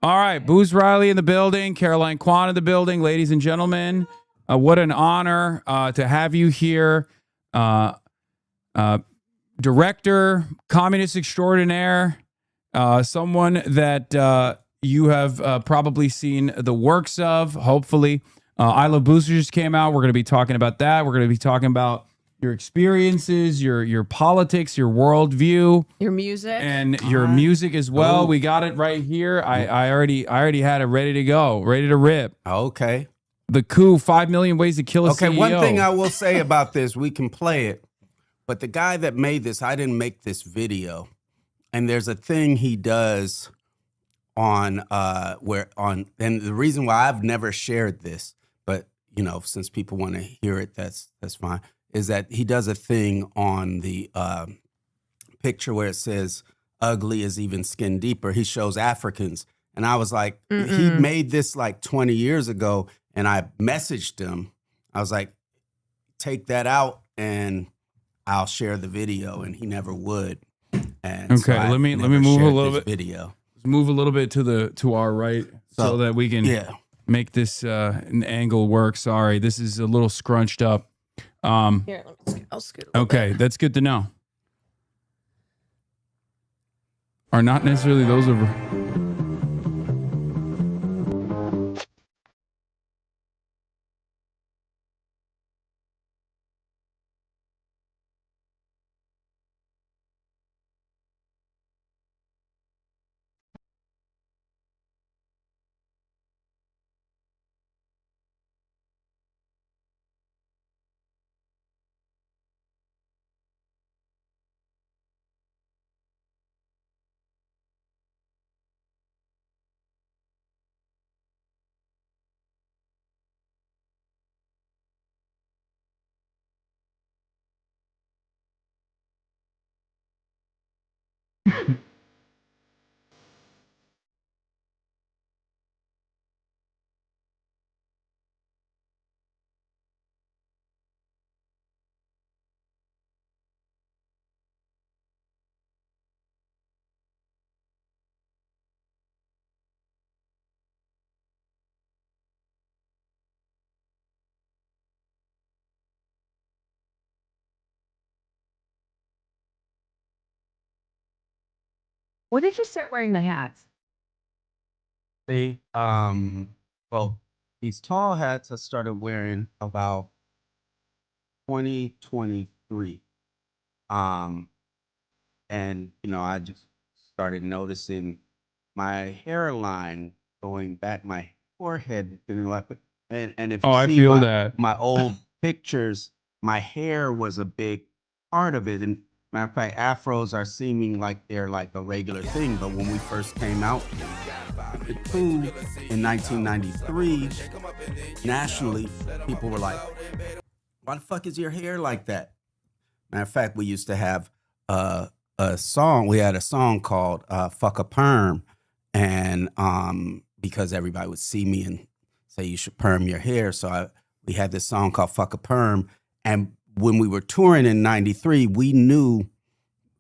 All right, Booze Riley in the building, Caroline Kwan in the building, ladies and gentlemen. What an honor to have you here. Director, communist extraordinaire, someone that you have probably seen the works of, hopefully. I Love Booster just came out. We're going to be talking about that. We're going to be talking about your experiences, your politics, your worldview, your music, and your music as well. We got it right here. I already had it ready to go, ready to rip. Okay. The Coup, 5 Million Ways to Kill a CEO. Okay, one thing I will say about this, we can play it, but the guy that made this, I didn't make this video, and there's a thing he does on and the reason why I've never shared this, but you know, since people want to hear it, that's fine. Is that he does a thing on the picture where it says ugly is even skin deeper. He shows Africans. And I was like, he made this like 20 years ago. And I messaged him. I was like, take that out and I'll share the video. And he never would. And okay, so let me move a little bit. Video. Let's move a little bit to our right so that we can make this an angle work. Sorry, this is a little scrunched up. Here, I'll scoot. Okay, that's good to know. Are not necessarily those of. When did you start wearing the hats? Well, these tall hats I started wearing about 2023. And you know, I just started noticing my hairline going back, my forehead, and if you I see feel that. my old pictures, my hair was a big part of it. And matter of fact, afros are seeming like they're like a regular thing. But when we first came out, the Coup in 1993, nationally, people were like, why the fuck is your hair like that? Matter of fact, we used to have a song. We had a song called Fuck a Perm. And because everybody would see me and say, you should perm your hair. So we had this song called Fuck a Perm. And when we were touring in 93, we knew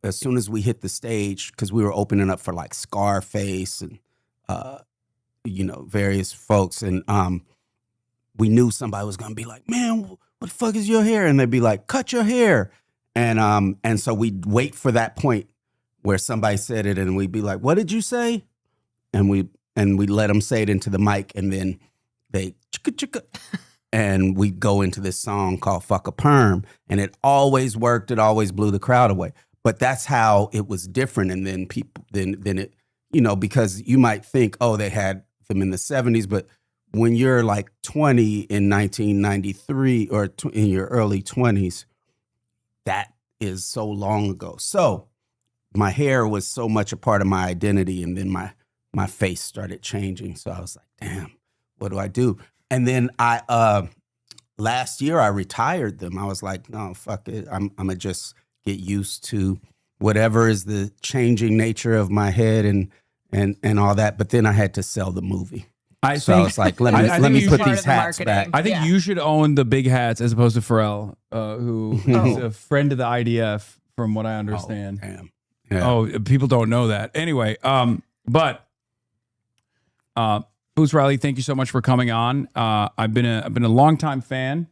as soon as we hit the stage, because we were opening up for like Scarface and, you know, various folks. And we knew somebody was going to be like, man, what the fuck is your hair? And they'd be like, cut your hair. And so we'd wait for that point where somebody said it and we'd be like, what did you say? And we let them say it into the mic, and then they chicka chicka. And we go into this song called Fuck a Perm, and it always worked. It always blew the crowd away. But that's how it was different. And then people, then it, you know, because you might think, oh, they had them in the 70s, but when you're like 20 in 1993 or in your early 20s, that is so long ago. So my hair was so much a part of my identity, and then my face started changing. So I was like, damn, what do I do? And then last year I retired them. I was like, no, fuck it. I'm gonna just get used to whatever is the changing nature of my head and all that. But then I had to sell the movie. I was like, let me put these hats back. I think you should own the big hats as opposed to Pharrell, who is a friend of the IDF, from what I understand. Oh, damn. Yeah. Oh, people don't know that. Anyway, but Boots Riley, thank you so much for coming on. I've been a longtime fan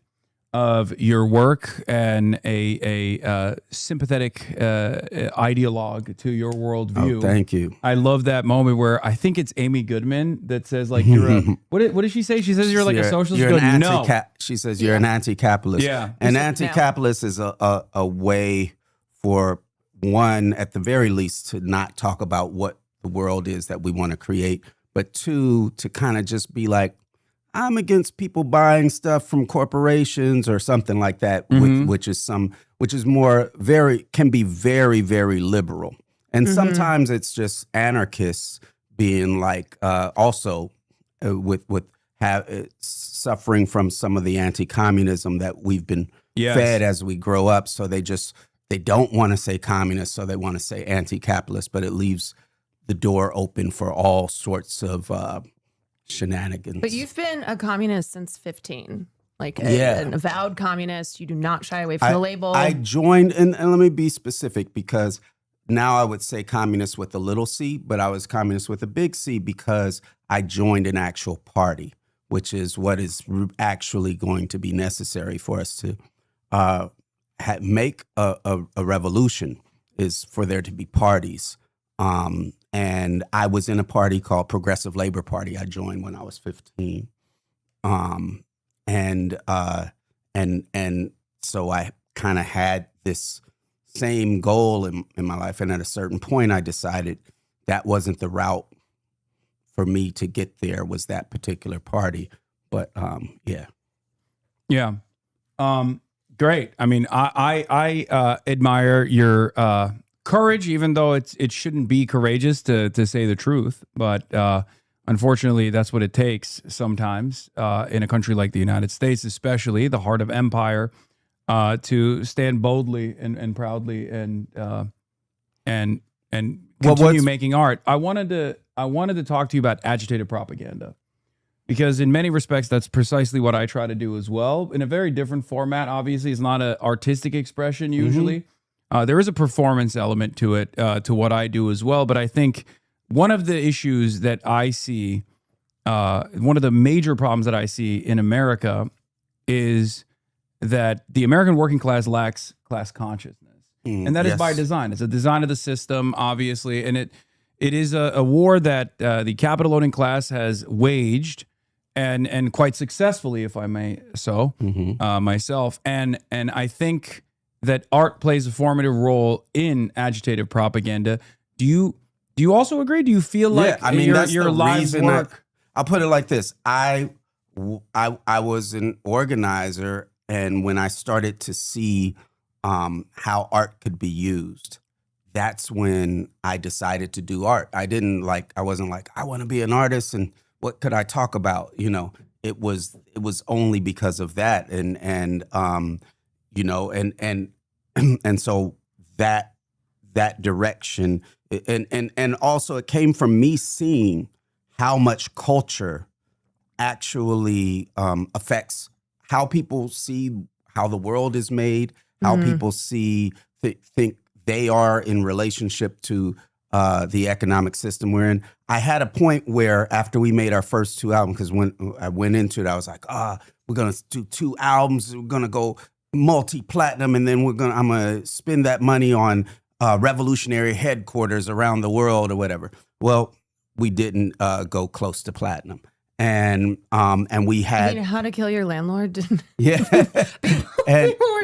of your work and a sympathetic ideologue to your worldview. Oh, thank you. I love that moment where I think it's Amy Goodman that says like you're a what did she say? She says you're like a socialist. You're an no. She says you're an anti-capitalist. Yeah. An anti-capitalist is a way for one, at the very least, to not talk about what the world is that we want to create, but two, to kind of just be like, I'm against people buying stuff from corporations or something like that, which is more can be very, very liberal. And sometimes it's just anarchists being like also suffering from some of the anti-communism that we've been fed as we grow up. So they don't want to say communist, so they want to say anti-capitalist, but it leaves the door open for all sorts of shenanigans. But you've been a communist since 15, like an avowed communist. You do not shy away from the label. I joined, and let me be specific, because now I would say communist with a little c, but I was communist with a big C because I joined an actual party, which is what is actually going to be necessary for us to make a revolution, is for there to be parties. And I was in a party called Progressive Labor Party. I joined when I was 15. And so I kind of had this same goal in my life. And at a certain point, I decided that wasn't the route for me to get there, was that particular party. But yeah. Yeah. Great. I mean, I admire your courage, even though it shouldn't be courageous to say the truth. But unfortunately, that's what it takes sometimes in a country like the United States, especially the heart of empire, to stand boldly and proudly and continue making art. I wanted to talk to you about agitated propaganda, because in many respects, that's precisely what I try to do as well. In a very different format, obviously. It's not an artistic expression usually. There is a performance element to it, to what I do as well. But I think one of the issues that I see, one of the major problems that I see in America is that the American working class lacks class consciousness. And that is by design. It's a design of the system, obviously. And it is a war that the capital owning class has waged, and quite successfully, if I may myself. And I think that art plays a formative role in agitated propaganda. Do you also agree? Do you feel like your live work? I'll put it like this. I was an organizer, and when I started to see how art could be used, that's when I decided to do art. I wasn't like, I want to be an artist and what could I talk about? You know, it was only because of that. And so that direction, and also it came from me seeing how much culture actually affects how people see how the world is made, how people think they are in relationship to the economic system we're in. I had a point where after we made our first 2 albums, because when I went into it, I was like, we're gonna do 2 albums, we're gonna go multi-platinum, and then I'm gonna spend that money on revolutionary headquarters around the world or whatever. Well, we didn't go close to platinum. And we had How to Kill Your Landlord. Yeah.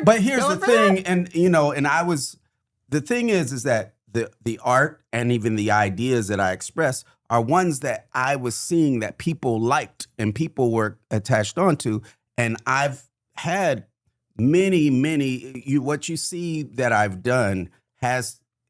But here's the thing, and the thing is that the art and even the ideas that I express are ones that I was seeing that people liked and people were attached onto. And I've had many, what you see that I've done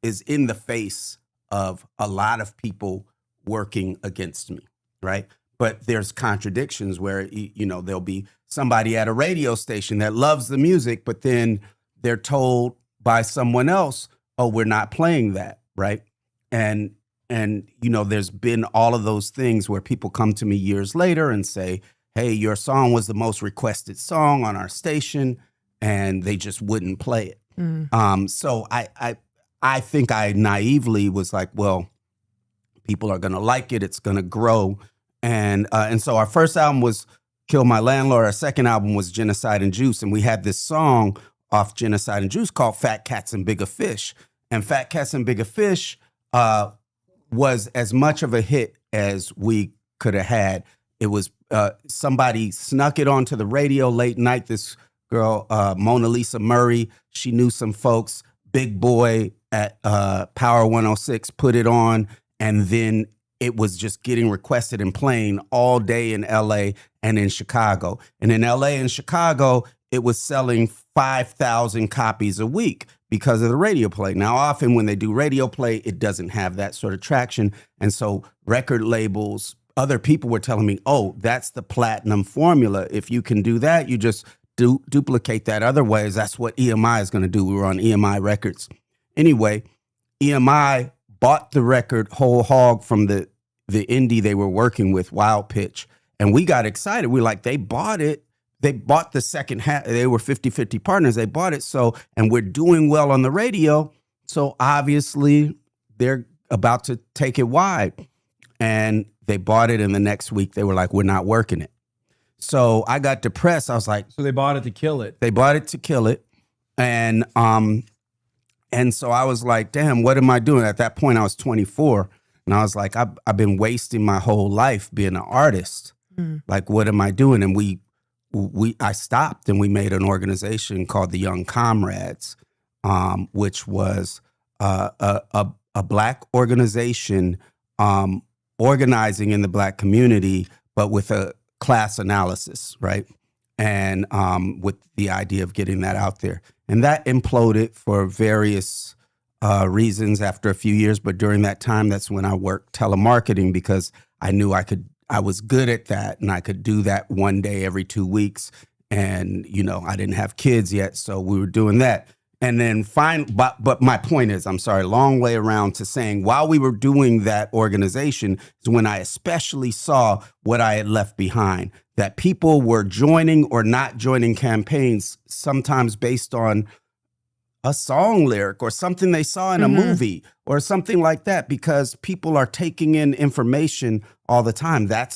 is in the face of a lot of people working against me, right? But there's contradictions where, there'll be somebody at a radio station that loves the music, but then they're told by someone else, oh, we're not playing that, right? And there's been all of those things where people come to me years later and say, hey, your song was the most requested song on our station, and they just wouldn't play it. So I think I naively was like, well, people are going to like it. It's going to grow. And so our first album was Kill My Landlord. Our second album was Genocide and Juice. And we had this song off Genocide and Juice called Fat Cats and Bigger Fish. And Fat Cats and Bigger Fish was as much of a hit as we could have had. It was somebody snuck it onto the radio late night. This girl, Mona Lisa Murray, she knew some folks. Big Boy at Power 106 put it on, and then it was just getting requested and playing all day in LA and in Chicago. And in LA and Chicago, it was selling 5,000 copies a week because of the radio play. Now, often when they do radio play, it doesn't have that sort of traction. And so record labels, other people were telling me, oh, that's the platinum formula. If you can do that, you just duplicate that other ways. That's what EMI is going to do. We were on EMI Records. Anyway, EMI bought the record whole hog from the indie they were working with, Wild Pitch. And we got excited. We were like, they bought it. They bought the second half. They were 50-50 partners. They bought it. So, and we're doing well on the radio. So obviously they're about to take it wide. And they bought it. And the next week they were like, we're not working it. So I got depressed. I was like, So they bought it to kill it. they bought it to kill it. And so I was like, damn, what am I doing? At that point, I was 24. And I was like, I've been wasting my whole life being an artist. Like, what am I doing? And I stopped, and we made an organization called the Young Comrades, which was a Black organization organizing in the Black community, but with a class analysis, right? And with the idea of getting that out there. And that imploded for various reasons after a few years. But during that time, that's when I worked telemarketing, because I knew I was good at that, and I could do that one day every 2 weeks. And, you know, I didn't have kids yet, so we were doing that. And then but my point is, I'm sorry, long way around to saying, while we were doing that organization is when I especially saw what I had left behind, that people were joining or not joining campaigns, sometimes based on a song lyric or something they saw in a movie or something like that, because people are taking in information all the time. That's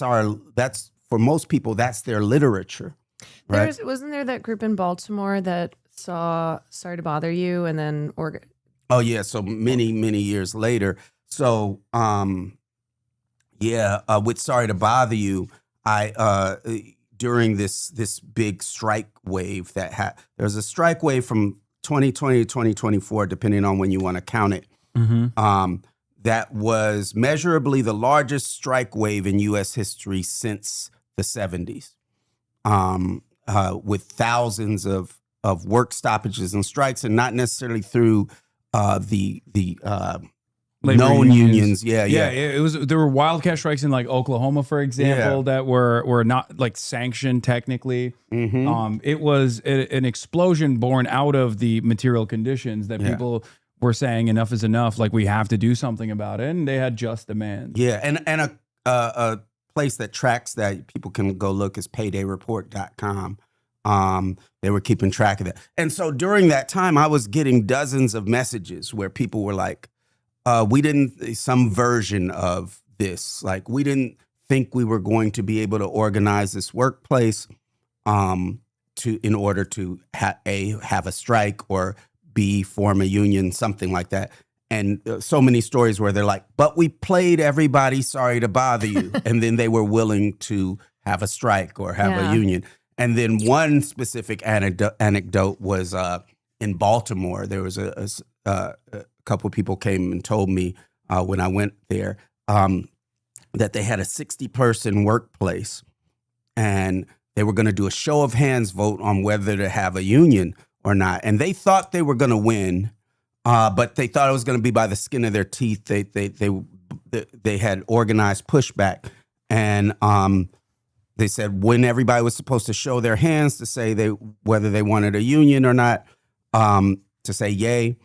for most people, that's their literature. Right? Wasn't there that group in Baltimore that saw Sorry to Bother You and then Oh yeah, so many years later. So with Sorry to Bother You, I during this big strike wave that there was a strike wave from 2020 to 2024, depending on when you want to count it. That was measurably the largest strike wave in U.S. history since the 70s, with thousands of work stoppages and strikes, and not necessarily through the known unions. Yeah. It was. There were wildcat strikes in like Oklahoma, for example, that were not like sanctioned technically. It was an explosion born out of the material conditions that people were saying enough is enough. Like, we have to do something about it, and they had just demands. Yeah, and a place that tracks that people can go look is paydayreport.com. They were keeping track of that. And so during that time, I was getting dozens of messages where people were like, some version of this, like, we didn't think we were going to be able to organize this workplace in order to have a strike, or B, form a union, something like that. And so many stories where they're like, but we played everybody Sorry to Bother You. And then they were willing to have a strike or have a union. And then one specific anecdote was in Baltimore. There was a couple of people came and told me when I went there that they had a 60-person workplace, and they were going to do a show of hands vote on whether to have a union or not. And they thought they were going to win, but they thought it was going to be by the skin of their teeth. They had organized pushback, and they said when everybody was supposed to show their hands to say whether they wanted a union or not, to say yay,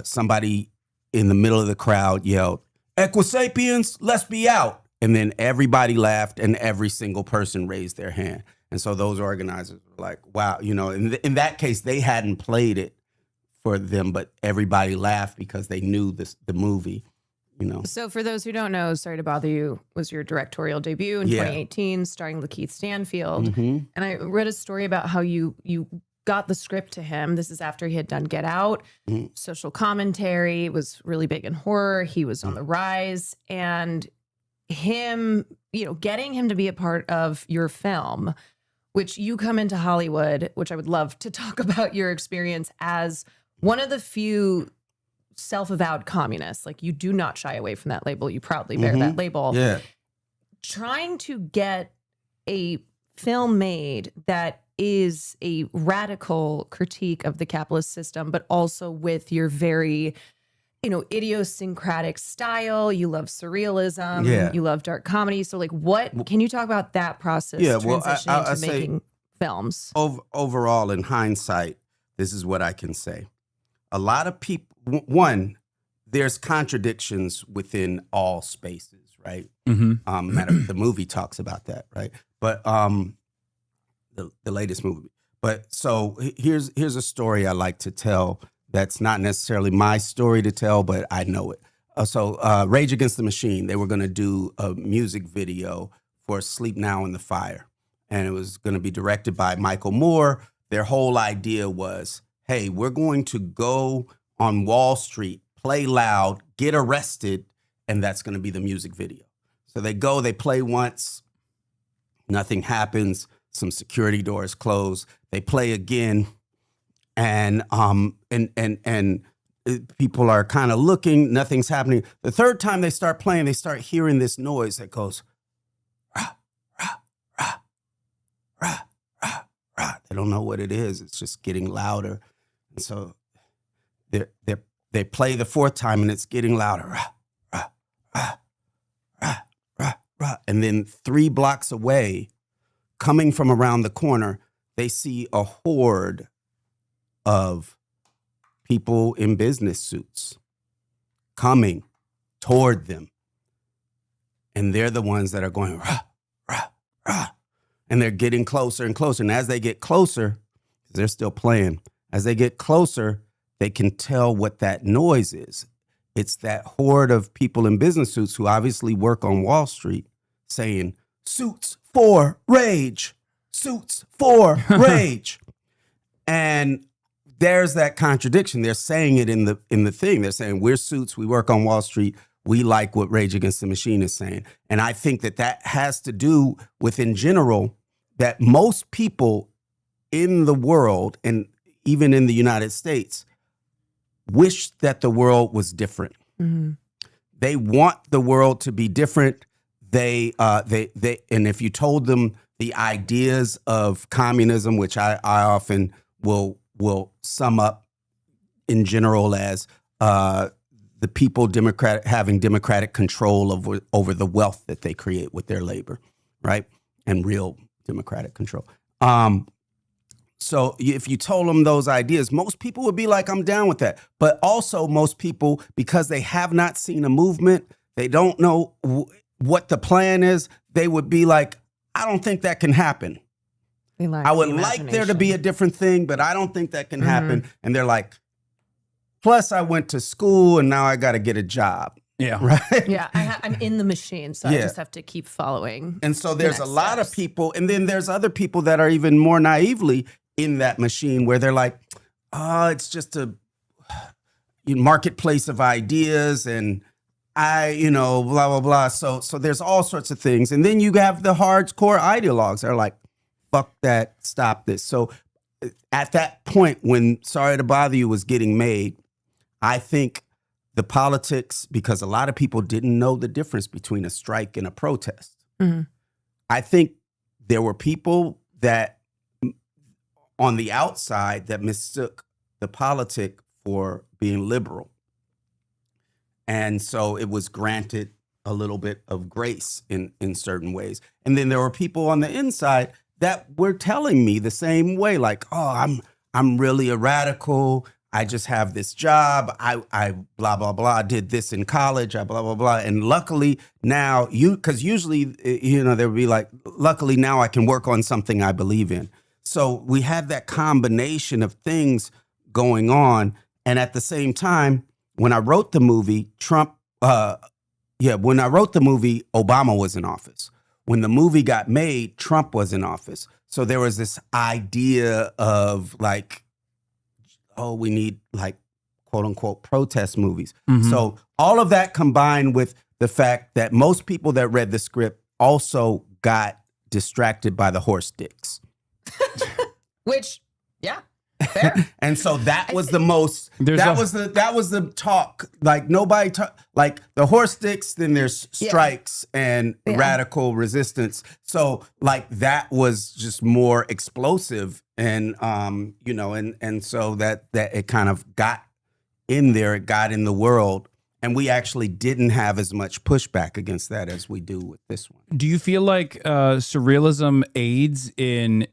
somebody in the middle of the crowd yelled, "Equisapiens, let's be out." And then everybody laughed, and every single person raised their hand. And so those organizers were like, wow, you know, in that case, they hadn't played it for them, but everybody laughed because they knew the movie, you know. So for those who don't know, Sorry to Bother You was your directorial debut in 2018, starring Lakeith Stanfield. Mhm. And I read a story about how you got the script to him. This is after he had done Get Out, social commentary, was really big in horror. He was on the rise, and him, getting him to be a part of your film, which you come into Hollywood, which I would love to talk about your experience as one of the few self-avowed communists. Like, you do not shy away from that label. You proudly bear that label. Yeah. Trying to get a film made that is a radical critique of the capitalist system, but also with your very, idiosyncratic style. You love surrealism. Yeah. You love dark comedy. So, like, what can you talk about that process? Yeah, well, transitioning I to making films. Overall, in hindsight, this is what I can say. A lot of people, one, there's contradictions within all spaces, right? The movie talks about that, right? But the latest movie. But so here's a story I like to tell that's not necessarily my story to tell, but I know it. So Rage Against the Machine, they were going to do a music video for Sleep Now in the Fire. And it was going to be directed by Michael Moore. Their whole idea was, hey, we're going to go on Wall Street, play loud, get arrested, and that's going to be the music video. So they go, they play once, nothing happens, some security doors close, they play again, and people are kind of looking, nothing's happening. The third time they start playing, they start hearing this noise that goes, rah, rah, rah, rah, rah, rah. They don't know what it is. It's just getting louder. And so they play the fourth time and it's getting louder. Rah, rah, rah, rah, rah, rah. And then 3 blocks away, coming from around the corner, they see a horde of people in business suits coming toward them. And they're the ones that are going, rah, rah, rah. And they're getting closer and closer. And as they get closer, they're still playing. As they get closer, they can tell what that noise is. It's that horde of people in business suits who obviously work on Wall Street saying, suits for rage, suits for rage. And there's that contradiction. They're saying it in the thing. They're saying, we're suits, we work on Wall Street, we like what Rage Against the Machine is saying. And I think that has to do with, in general, that most people in the world, and even in the United States, wish that the world was different. Mm-hmm. They want the world to be different. They and if you told them the ideas of communism, which I often will sum up in general as the people having democratic control over the wealth that they create with their labor, right? And real democratic control. So if you told them those ideas, most people would be like, I'm down with that. But also most people, because they have not seen a movement, they don't know what the plan is, they would be like, I don't think that can happen. I would like there to be a different thing, but I don't think that can happen. And they're like, plus I went to school and now I got to get a job. Yeah. Right. Yeah. I'm in the machine. So I just have to keep following. And so there's a lot of people. And then there's other people that are even more naively in that machine where they're like, oh, it's just a marketplace of ideas and blah, blah, blah. So there's all sorts of things. And then you have the hardcore ideologues that are like, fuck that, stop this. So at that point when Sorry to Bother You was getting made, I think the politics, because a lot of people didn't know the difference between a strike and a protest. Mm-hmm. I think there were people that on the outside that mistook the politic for being liberal. And so it was granted a little bit of grace in certain ways. And then there were people on the inside that were telling me the same way, like, oh, I'm really a radical. I just have this job. I blah, blah, blah, did this in college. I blah, blah, blah. And luckily now because usually, they would be like, luckily now I can work on something I believe in. So we had that combination of things going on. And at the same time, when I wrote the movie, Trump when I wrote the movie, Obama was in office. When the movie got made, Trump was in office. So there was this idea of like, oh, we need like quote unquote protest movies. Mhm. So all of that combined with the fact that most people that read the script also got distracted by the horse dicks. Which, yeah, fair. And so that was the most There's that a- was the talk. Like nobody like the horse dicks, then there's strikes and radical resistance. So like that was just more explosive and you know, and so that it kind of got in there, it got in the world. And we actually didn't have as much pushback against that as we do with this one. Do you feel like surrealism aids in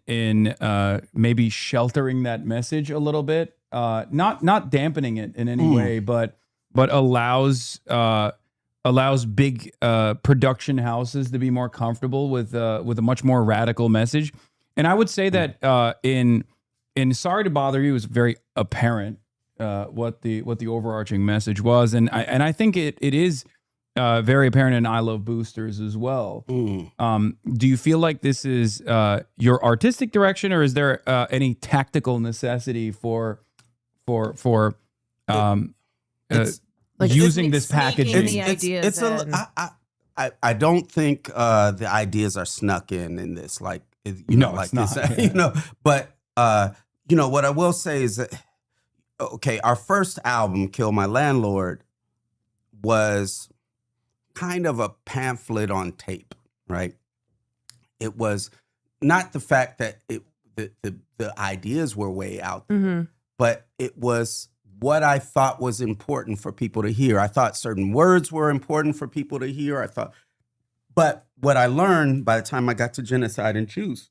maybe sheltering that message a little bit, not dampening it in any way, but allows big production houses to be more comfortable with a much more radical message? And I would say that in Sorry to Bother You, it was very apparent what the overarching message was, and I think it is very apparent in I Love Boosters as well. Do you feel like this is your artistic direction, or is there any tactical necessity for Like using this package? sneaking the ideas in. I don't think the ideas are snuck in this. Like you No, know, like it's not, this, yeah. you know. But you know what I will say is that okay, our first album, Kill My Landlord, was kind of a pamphlet on tape, right? It was not the fact that the ideas were way out there, but it was what I thought was important for people to hear. I thought certain words were important for people to hear. But what I learned by the time I got to Genocide and Choose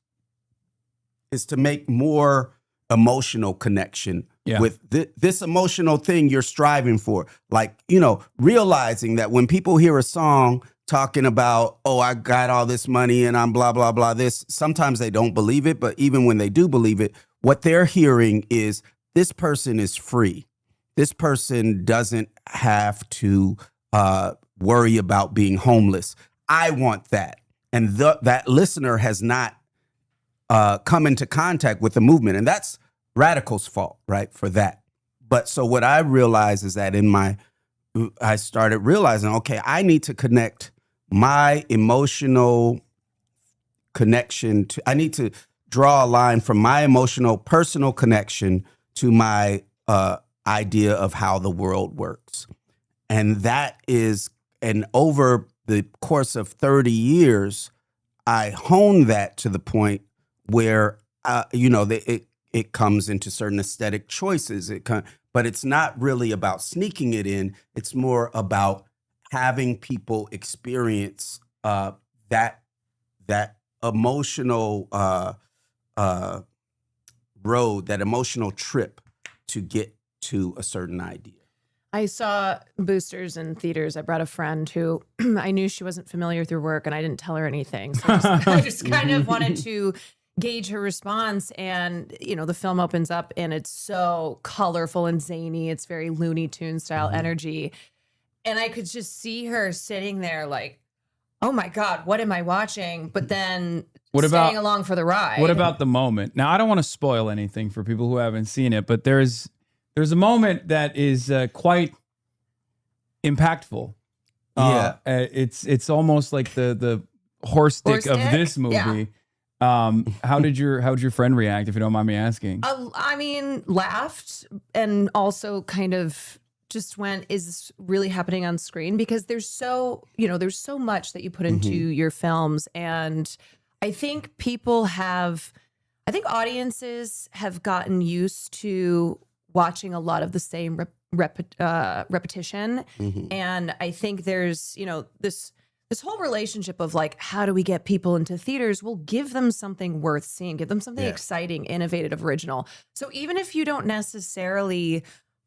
is to make more emotional connection with this emotional thing you're striving for. Like, you know, realizing that when people hear a song talking about, oh, I got all this money and I'm blah, blah, blah, this, sometimes they don't believe it. But even when they do believe it, what they're hearing is this person is free. This person doesn't have to worry about being homeless. I want that. And that listener has not come into contact with the movement. And that's Radical's fault, right, for that. But so what I realized is that I started realizing, okay, I need to connect my emotional connection I need to draw a line from my emotional personal connection to my idea of how the world works. And that is, and over the course of 30 years, I honed that to the point where, you know, it comes into certain aesthetic choices. But it's not really about sneaking it in. It's more about having people experience that emotional road, that emotional trip to get to a certain idea. I saw Boosters in theaters. I brought a friend who I knew she wasn't familiar with your work, and I didn't tell her anything. So I just kind of wanted to gauge her response. And, you know, the film opens up and it's so colorful and zany. It's very Looney Tunes style energy. And I could just see her sitting there like, oh my God, what am I watching? But then staying along for the ride. What about the moment? Now, I don't want to spoil anything for people who haven't seen it, but there's a moment that is quite impactful. It's almost like the horse dick of this movie. Yeah. How did your friend react, if you don't mind me asking? I mean, laughed and also kind of just went, is this really happening on screen? Because there's so much that you put into your films. And I think audiences have gotten used to watching a lot of the same repetition. And I think there's, this whole relationship of like, how do we get people into theaters? We'll give them something worth seeing, give them something exciting, innovative, original. So even if you don't necessarily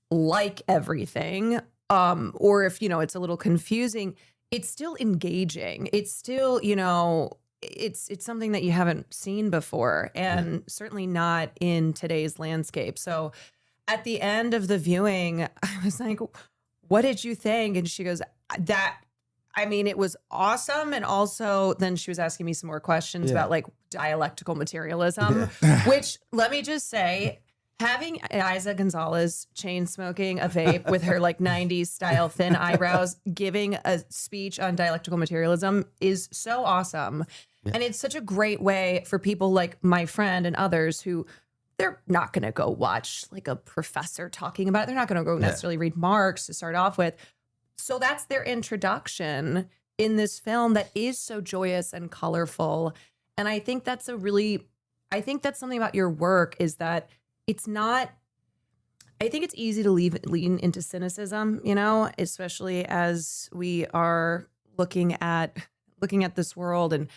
like everything, or if, it's a little confusing, it's still engaging. It's still, it's something that you haven't seen before, and certainly not in today's landscape. So at the end of the viewing, I was like, what did you think? And she goes, that, I mean, it was awesome. And also then she was asking me some more questions about like dialectical materialism, which let me just say, having Isa Gonzalez chain smoking a vape with her like 90s style thin eyebrows, giving a speech on dialectical materialism is so awesome. Yeah. And it's such a great way for people like my friend and others who they're not going to go watch like a professor talking about it. They're not going to go necessarily read Marx to start off with. So that's their introduction in this film that is so joyous and colorful. And I think that's something about your work is that it's not, I think it's easy to lean into cynicism, you know, especially as we are looking at this world and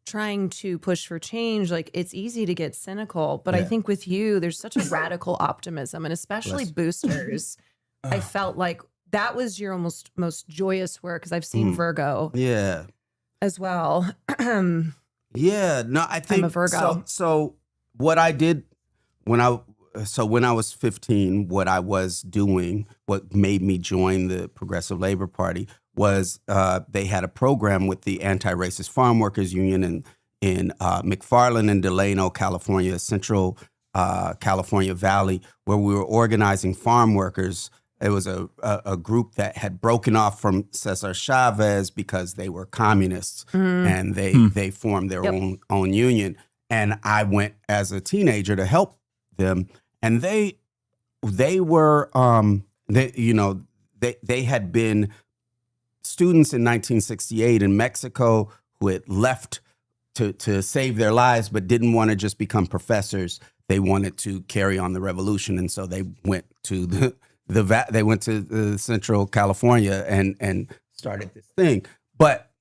trying to push for change. Like it's easy to get cynical, but I think with you, there's such a radical optimism, and especially Boosters. I felt like that was your most joyous work, because I've seen Virgo as well. Yeah, no, I think I'm a Virgo. So what I did when I was 15, what I was doing, what made me join the Progressive Labor Party was they had a program with the Anti-Racist Farm Workers Union in McFarland and Delano, California, Central California Valley, where we were organizing farm workers. It was a group that had broken off from Cesar Chavez because they were communists, and they formed their own union. And I went as a teenager to help them, and they were they had been students in 1968 in Mexico who had left to save their lives, but didn't want to just become professors. They wanted to carry on the revolution, and so they went to they went to Central California and started this thing. But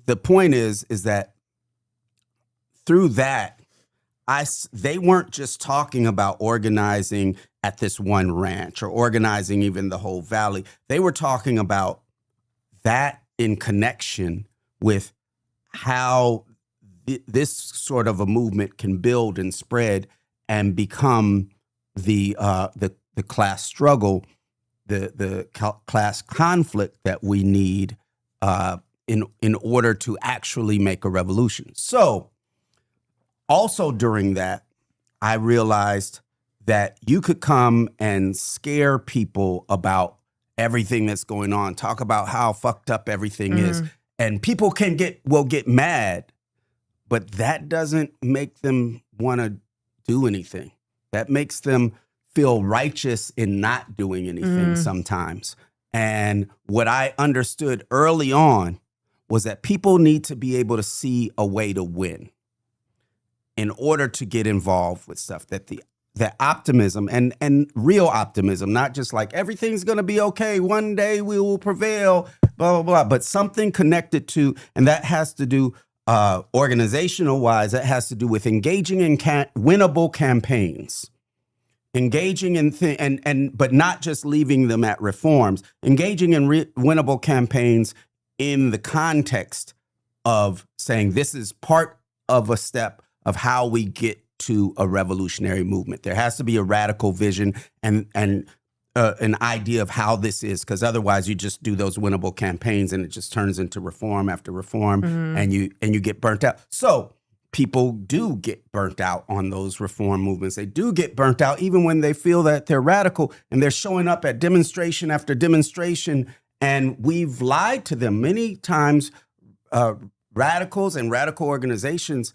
the point is that through that, they weren't just talking about organizing at this one ranch or organizing even the whole valley. They were talking about that in connection with how this sort of a movement can build and spread and become the class struggle, the class conflict that we need in order to actually make a revolution. So also during that, I realized that you could come and scare people about everything that's going on, talk about how fucked up everything is, and people will get mad, but that doesn't make them want to do anything. That makes them feel righteous in not doing anything sometimes. And what I understood early on was that people need to be able to see a way to win in order to get involved with stuff. That optimism and real optimism, not just like everything's going to be okay, one day we will prevail, blah, blah, blah, but something connected to, and that has to do organizational wise, that has to do with engaging in winnable campaigns. Engaging in but not just leaving them at reforms, engaging in winnable campaigns in the context of saying this is part of a step of how we get to a revolutionary movement. There has to be a radical vision and an idea of how this is, because otherwise you just do those winnable campaigns and it just turns into reform after reform, and you get burnt out. So people do get burnt out on those reform movements. They do get burnt out even when they feel that they're radical, and they're showing up at demonstration after demonstration. And we've lied to them many times. Radicals and radical organizations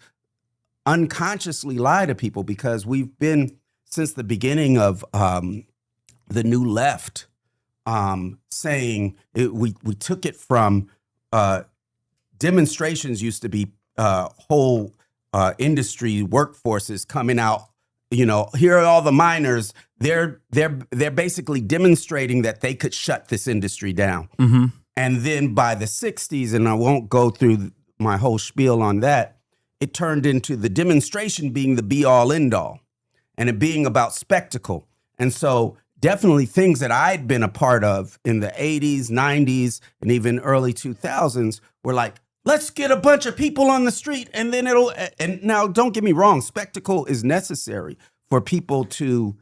unconsciously lie to people, because we've been, since the beginning of the New Left, saying we took it from demonstrations used to be whole industry workforces coming out. You know, here are all the miners. They're basically demonstrating that they could shut this industry down. And then by the 60s, and I won't go through my whole spiel on that, it turned into the demonstration being the be-all, end-all, and it being about spectacle. And so definitely things that I'd been a part of in the 80s, 90s, and even early 2000s were like, let's get a bunch of people on the street and then and now don't get me wrong, spectacle is necessary for people to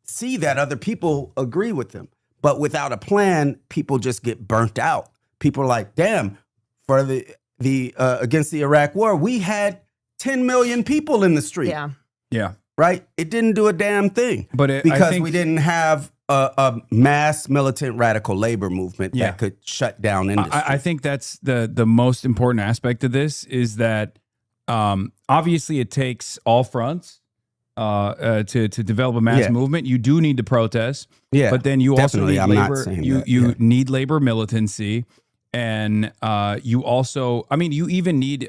see that other people agree with them. But without a plan, people just get burnt out people are like, damn, for the against the Iraq war, we had 10 million people in the street. Yeah. Right? It didn't do a damn thing. But because we didn't have a mass militant radical labor movement that could shut down industry. I think that's the most important aspect of this is that obviously it takes all fronts to develop a mass movement. You do need to protest, but then you also need labor. You need labor militancy. And you also, I mean, you even need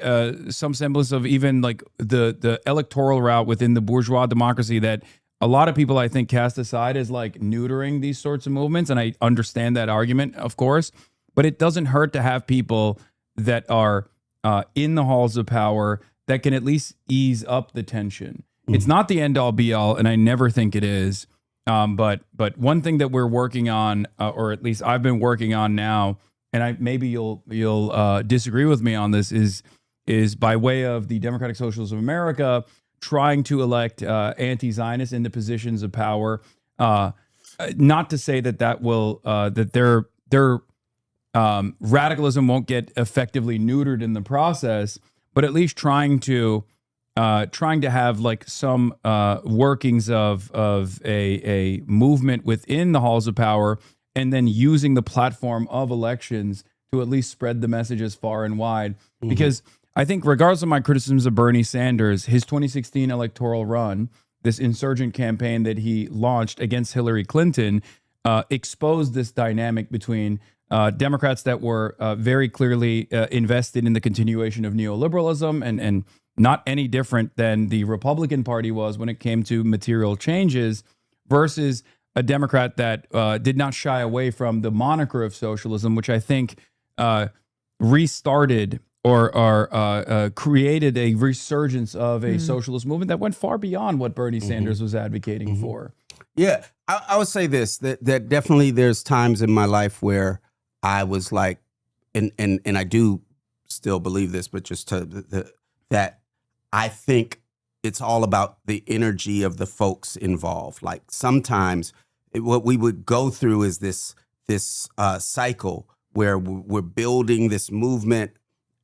some semblance of even like the electoral route within the bourgeois democracy that a lot of people, I think, cast aside as like neutering these sorts of movements. And I understand that argument, of course, but it doesn't hurt to have people that are in the halls of power that can at least ease up the tension. It's not the end all be all, and I never think it is. But one thing that we're working on, or at least I've been working on now, and maybe you'll disagree with me on this, is by way of the Democratic Socialists of America trying to elect anti-Zionists into positions of power. Not to say that will that their radicalism won't get effectively neutered in the process, but at least trying to have like some workings of a movement within the halls of power, and then using the platform of elections to at least spread the messages far and wide. Because I think regardless of my criticisms of Bernie Sanders, his 2016 electoral run, this insurgent campaign that he launched against Hillary Clinton, exposed this dynamic between Democrats that were very clearly invested in the continuation of neoliberalism and not any different than the Republican Party was when it came to material changes, versus a Democrat that did not shy away from the moniker of socialism, which I think restarted or created a resurgence of a socialist movement that went far beyond what Bernie Sanders was advocating for. Yeah, I would say this, that definitely there's times in my life where I was like, and I do still believe this, but just that I think it's all about the energy of the folks involved. Like sometimes what we would go through is this cycle where we're building this movement.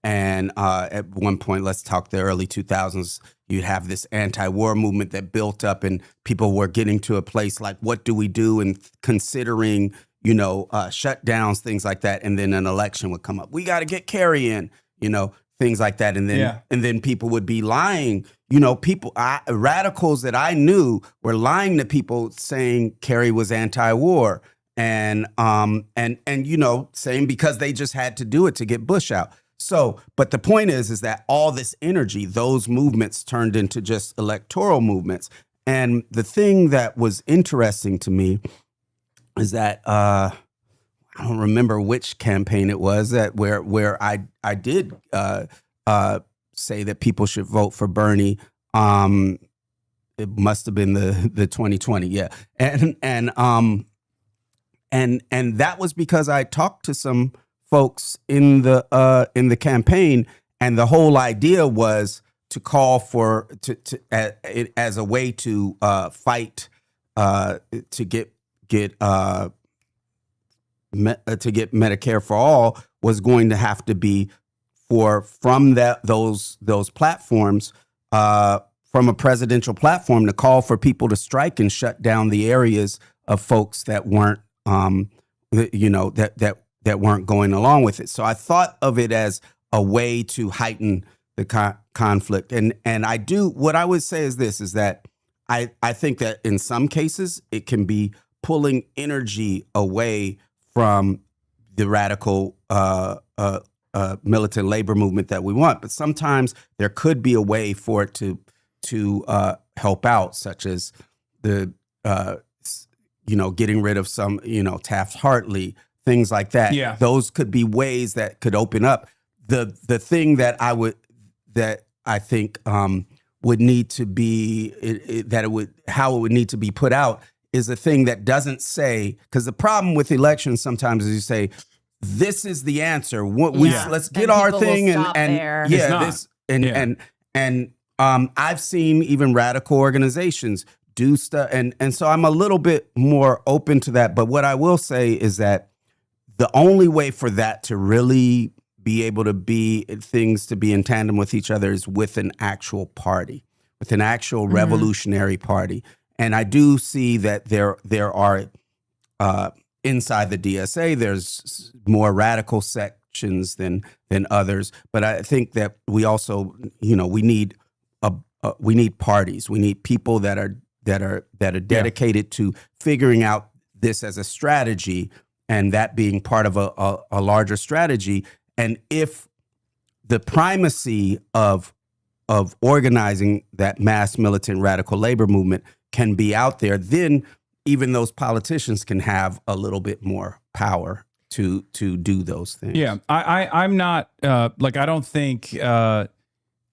And at one point, let's talk the early 2000s, you'd have this anti-war movement that built up and people were getting to a place like, what do we do? And considering, shutdowns, things like that. And then an election would come up. We got to get Kerry in, things like that. And then people would be lying. Radicals that I knew were lying to people saying Kerry was anti-war and saying because they just had to do it to get Bush out. So, but the point is that all this energy, those movements turned into just electoral movements. And the thing that was interesting to me is that I don't remember which campaign it was where I did say that people should vote for Bernie. It must have been the 2020, yeah, and that was because I talked to some folks in the campaign, and the whole idea was to call for as a way to fight to get Medicare for all was going to have to be from those platforms, from a presidential platform, to call for people to strike and shut down the areas of folks that weren't that weren't going along with it. So I thought of it as a way to heighten the conflict. And what I would say is this, is that I think that in some cases it can be pulling energy away from the radical militant labor movement that we want. But sometimes there could be a way for it to help out, such as the getting rid of some Taft-Hartley, things like that. Yeah. Those could be ways that could open up. The thing that I think would need to be how it would need to be put out is a thing that doesn't say, because the problem with elections sometimes is you say, this is the answer. Let's get our thing and I've seen even radical organizations do stuff, and so I'm a little bit more open to that. But what I will say is that the only way for that to really be able to be things to be in tandem with each other is with an actual party, with an actual revolutionary party. And I do see that there are inside the DSA, there's more radical sections than others. But I think that we also, we need parties. We need people that are dedicated to figuring out this as a strategy, and that being part of a larger strategy. And if the primacy of organizing that mass militant radical labor movement can be out there, then even those politicians can have a little bit more power to do those things. Yeah, I'm not I don't think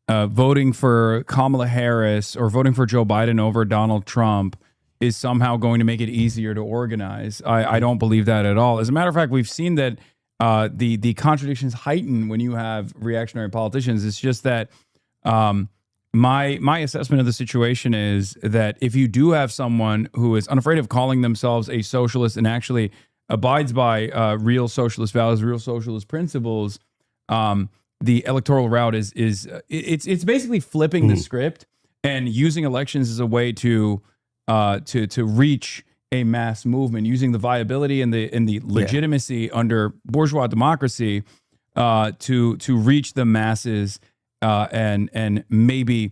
voting for Kamala Harris or voting for Joe Biden over Donald Trump is somehow going to make it easier to organize. I don't believe that at all. As a matter of fact, we've seen that the contradictions heighten when you have reactionary politicians. It's just that my assessment of the situation is that if you do have someone who is unafraid of calling themselves a socialist and actually abides by real socialist values, real socialist principles, the electoral route is it's basically flipping the script and using elections as a way to reach a mass movement, using the viability and the legitimacy under bourgeois democracy to reach the masses and maybe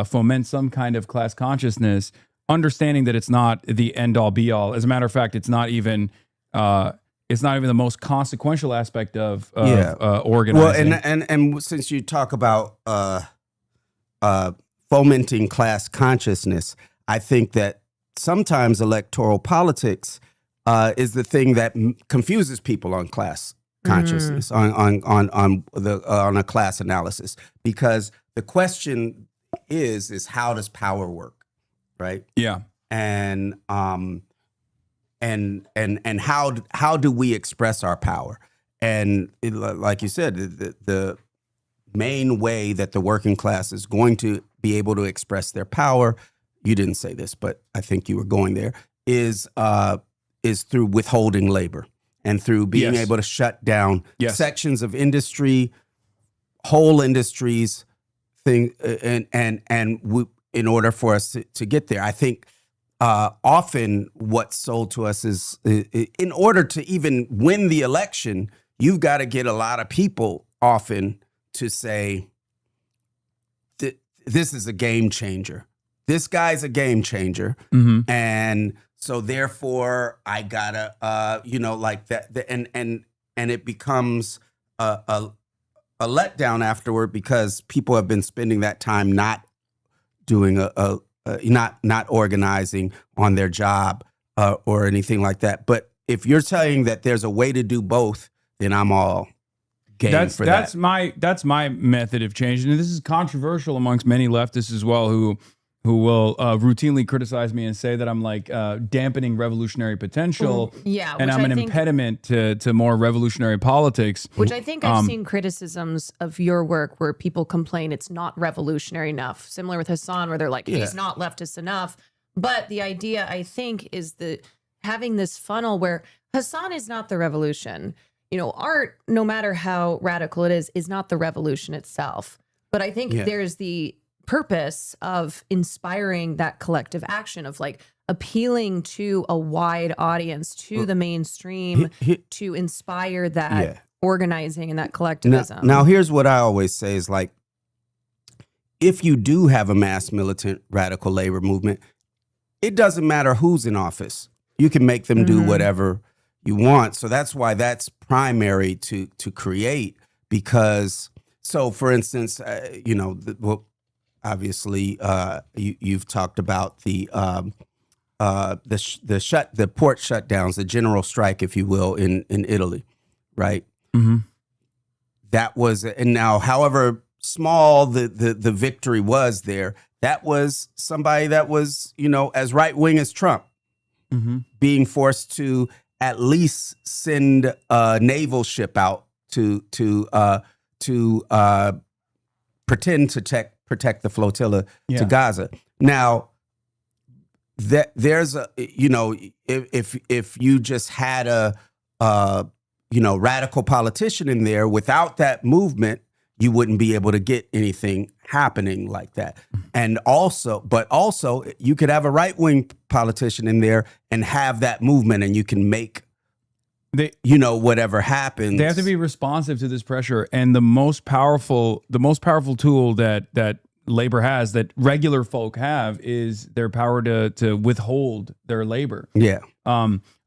foment some kind of class consciousness, understanding that it's not the end all be all. As a matter of fact, it's not even the most consequential aspect of organizing. Well, and since you talk about fomenting class consciousness, I think that sometimes electoral politics is the thing that confuses people on class consciousness, on a class analysis, because the question is how does power work, right? Yeah, and how do we express our power? And like you said, the main way that the working class is going to be able to express their power, you didn't say this, but I think you were going there, is through withholding labor and through being able to shut down sections of industry, whole industries, in order for us to get there. I think often what's sold to us is in order to even win the election, you've got to get a lot of people often to say, this is a game changer. This guy's a game changer. And so therefore I gotta, like that. And it becomes a letdown afterward, because people have been spending that time not doing not organizing on their job or anything like that. But if you're saying that there's a way to do both, then I'm all game for that. That's my method of change, and this is controversial amongst many leftists as well, who will routinely criticize me and say that I'm like dampening revolutionary potential, and I'm an impediment to more revolutionary politics. Which I think I've seen criticisms of your work where people complain it's not revolutionary enough. Similar with Hasan, where they're like, he's not leftist enough. But the idea, I think, is that having this funnel where Hasan is not the revolution. Art, no matter how radical it is not the revolution itself. But I think there's the purpose of inspiring that collective action, of like appealing to a wide audience, to the mainstream, to inspire that organizing and that collectivism. Now, here's what I always say is, like, if you do have a mass militant radical labor movement, it doesn't matter who's in office. You can make them do whatever you want. So that's why that's primary to create, because, so for instance, obviously, you've talked about the port shutdowns, the general strike, if you will, in Italy, right? That was, and now, however small the victory was there, that was somebody that was, as right wing as Trump, being forced to at least send a naval ship out to pretend to protect the flotilla to Gaza. Now, there's a, if you just had a radical politician in there. Without that movement, you wouldn't be able to get anything happening like that. And also you could have a right-wing politician in there and have that movement, and you can make whatever happens. They have to be responsive to this pressure. And the most powerful tool that labor has, that regular folk have, is their power to withhold their labor. Yeah.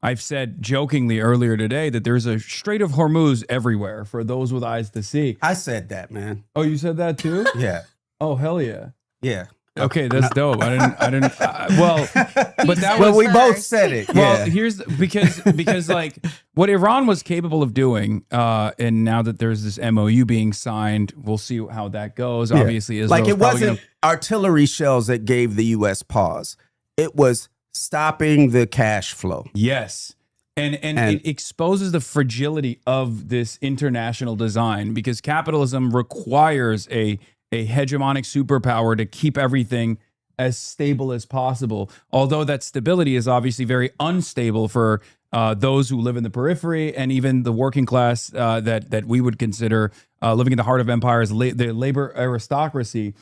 I've said jokingly earlier today that there's a Strait of Hormuz everywhere for those with eyes to see. I said that, man. Oh, you said that too? Yeah. Oh, hell yeah. Yeah. Okay, that's dope. I didn't. Well, but that Well, was. we both said it. Well, Yeah. here's because like what Iran was capable of doing, and now that there's this MOU being signed, we'll see how that goes. Yeah. Obviously, like Israel's it probably wasn't artillery shells that gave the U.S. pause. It was stopping the cash flow. Yes. And it exposes the fragility of this international design, because capitalism requires a hegemonic superpower to keep everything as stable as possible. Although that stability is obviously very unstable for those who live in the periphery, and even the working class that we would consider living in the heart of empires, the labor aristocracy.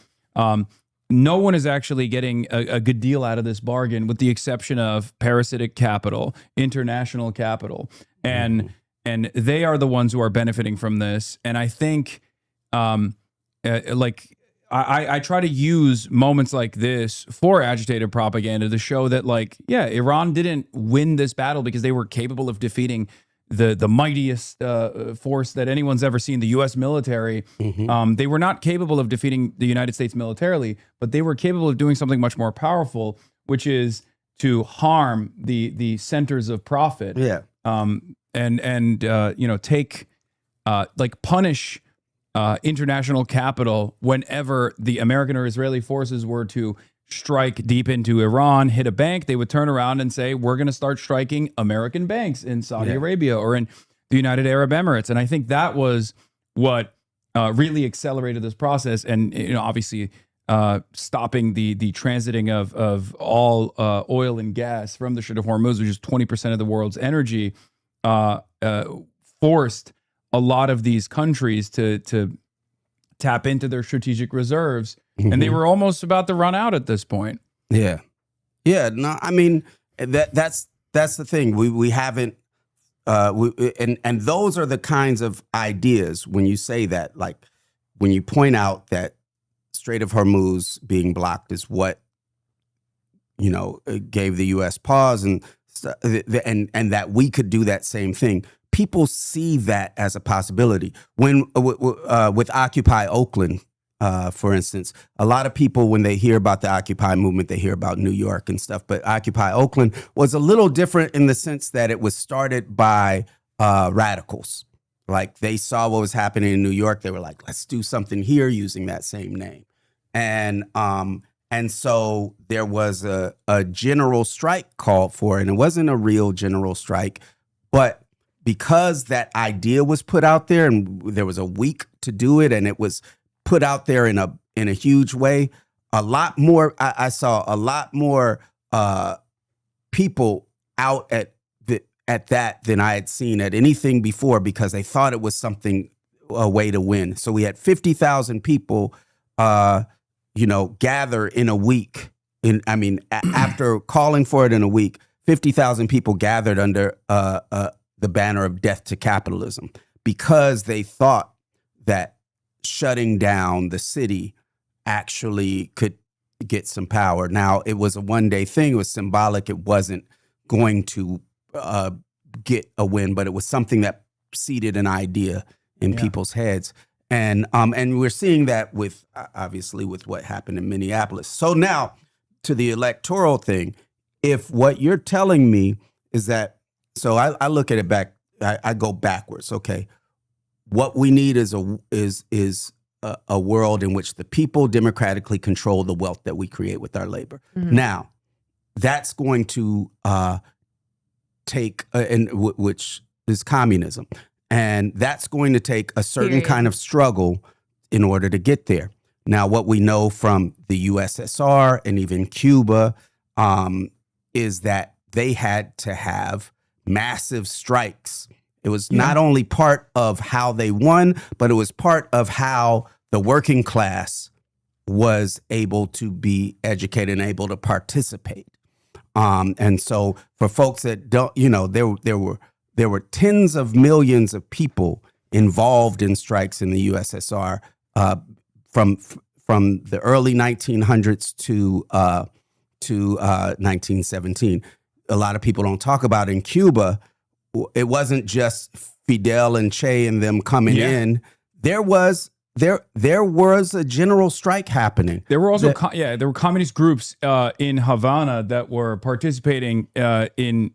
No one is actually getting a good deal out of this bargain, with the exception of parasitic capital, international capital, and they are the ones who are benefiting from this. And I think, I try to use moments like this for agitated propaganda to show that, Iran didn't win this battle because they were capable of defeating the mightiest force that anyone's ever seen, the U.S. military. They were not capable of defeating the United States militarily, but they were capable of doing something much more powerful, which is to harm the centers of profit. Yeah. Punish international capital whenever the American or Israeli forces were to strike deep into Iran, hit a bank. They would turn around and say, we're going to start striking American banks in Saudi Arabia or in the United Arab Emirates. And I think that was what really accelerated this process. And, obviously stopping the transiting of all oil and gas from the Strait of Hormuz, which is 20% of the world's energy, forced a lot of these countries to tap into their strategic reserves. And they were almost about to run out at this point. Yeah. Yeah. No, I mean, that's the thing. We haven't, and those are the kinds of ideas when you say that, like when you point out that Strait of Hormuz being blocked is what, gave the U.S. pause, and that we could do that same thing. People see that as a possibility. When with Occupy Oakland, for instance, a lot of people, when they hear about the Occupy movement, they hear about New York and stuff. But Occupy Oakland was a little different in the sense that it was started by radicals. Like, they saw what was happening in New York. They were like, let's do something here using that same name. And so there was a general strike called for, and it wasn't a real general strike, but because that idea was put out there and there was a week to do it, and it was put out there in a huge way, a lot more. I saw a lot more people out at that than I had seen at anything before, because they thought it was a way to win. So we had 50,000 people, gather in a week. After calling for it in a week, 50,000 people gathered under the banner of death to capitalism, because they thought that shutting down the city actually could get some power. Now, it was a one-day thing. It was symbolic. It wasn't going to get a win, but it was something that seeded an idea in people's heads. And we're seeing that with, obviously, with what happened in Minneapolis. So now, to the electoral thing, if what you're telling me is that, so I look at it back, I go backwards. Okay, what we need is a world in which the people democratically control the wealth that we create with our labor. Now, that's going to take, which is communism, and that's going to take a certain kind of struggle in order to get there. Now, what we know from the USSR and even Cuba is that they had to have massive strikes It was not only part of how they won, but it was part of how the working class was able to be educated and able to participate. And so for folks that don't, there were tens of millions of people involved in strikes in the USSR from the early 1900s to 1917. A lot of people don't talk about in Cuba. It wasn't just Fidel and Che and them coming in. There was a general strike happening. There were also there were communist groups in Havana that were participating in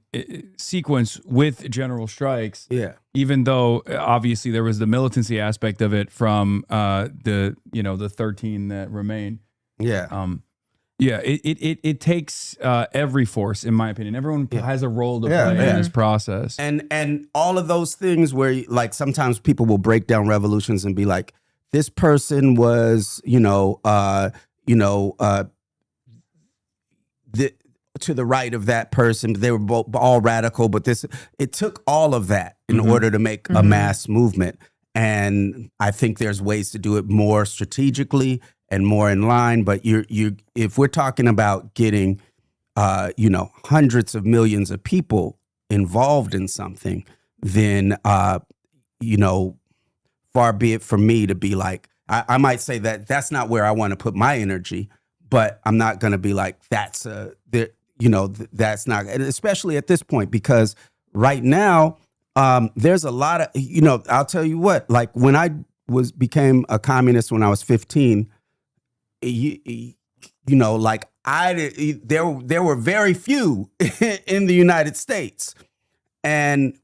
sequence with general strikes. Yeah. Even though obviously there was the militancy aspect of it from the 13 that remained. Yeah. It takes every force, in my opinion. Everyone has a role to play in this process. And all of those things where like sometimes people will break down revolutions and be like, this person was, to the right of that person. They were both all radical, but it took all of that in order to make a mass movement. And I think there's ways to do it more strategically and more in line. But if we're talking about getting, hundreds of millions of people involved in something, then, far be it from me to be like, I might say that's not where I want to put my energy, but I'm not going to be like, that's not, and especially at this point, because right now, there's a lot of, I'll tell you what, like when I became a communist when I was 15, there were very few in the United States. And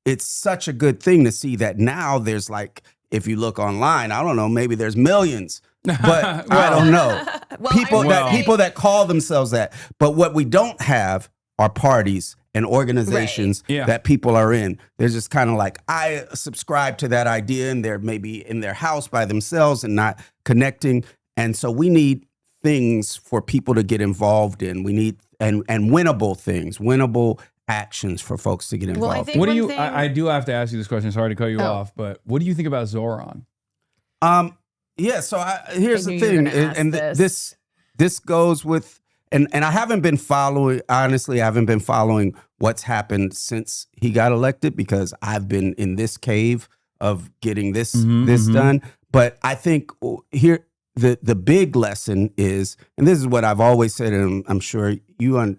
it's such a good thing to see that now there's like, if you look online, I don't know, maybe there's millions, but I don't know. People that call themselves that. But what we don't have are parties and organizations that people are in. They're just kind of like, I subscribe to that idea, and they're maybe in their house by themselves and not connecting. And so we need things for people to get involved in. We need and winnable things, winnable actions for folks to get involved. Well, I do have to ask you this question. Sorry to cut you off, but what do you think about Zoran? So here's the thing, and this goes with, and I haven't been following, honestly, I haven't been following what's happened since he got elected, because I've been in this cave of getting this done. But I think here, the big lesson is, and this is what I've always said, and I'm sure you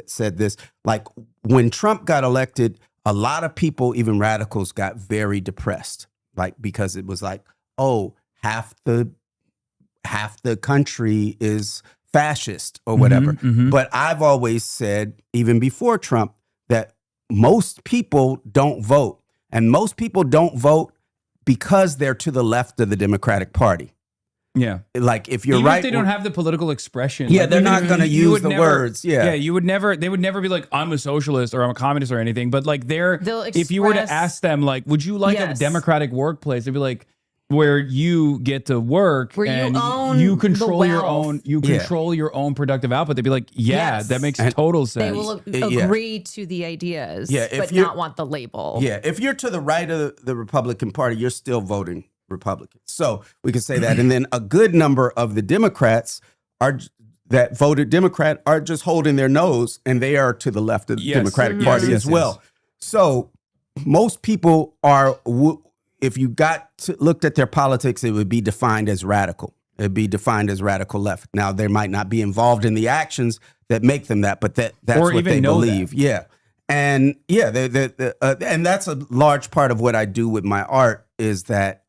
said this, like when Trump got elected, a lot of people, even radicals, got very depressed, like because it was like, oh, half the country is fascist or whatever. But I've always said, even before Trump, that most people don't vote, and most people don't vote because they're to the left of the Democratic Party. Yeah. Like if you're Even if they don't have the political expression. Yeah, like, they're not going to use the words. Yeah. Yeah, they would never be like, I'm a socialist or I'm a communist or anything. But like if you were to ask them, like, would you like a democratic workplace? They'd be like, where you get to work where and you control your own productive output. They'd be like, that makes total sense. They will agree to the ideas, but not want the label. Yeah, if you're to the right of the Republican Party, you're still voting Republican. So we can say that. And then a good number of the Democrats that voted Democrat are just holding their nose, and they are to the left of the Democratic Party as well. So most people are, if you looked at their politics, it would be defined as radical. It'd be defined as radical left. Now, they might not be involved in the actions that make them that, but that's what they believe. That. Yeah. And and that's a large part of what I do with my art is that,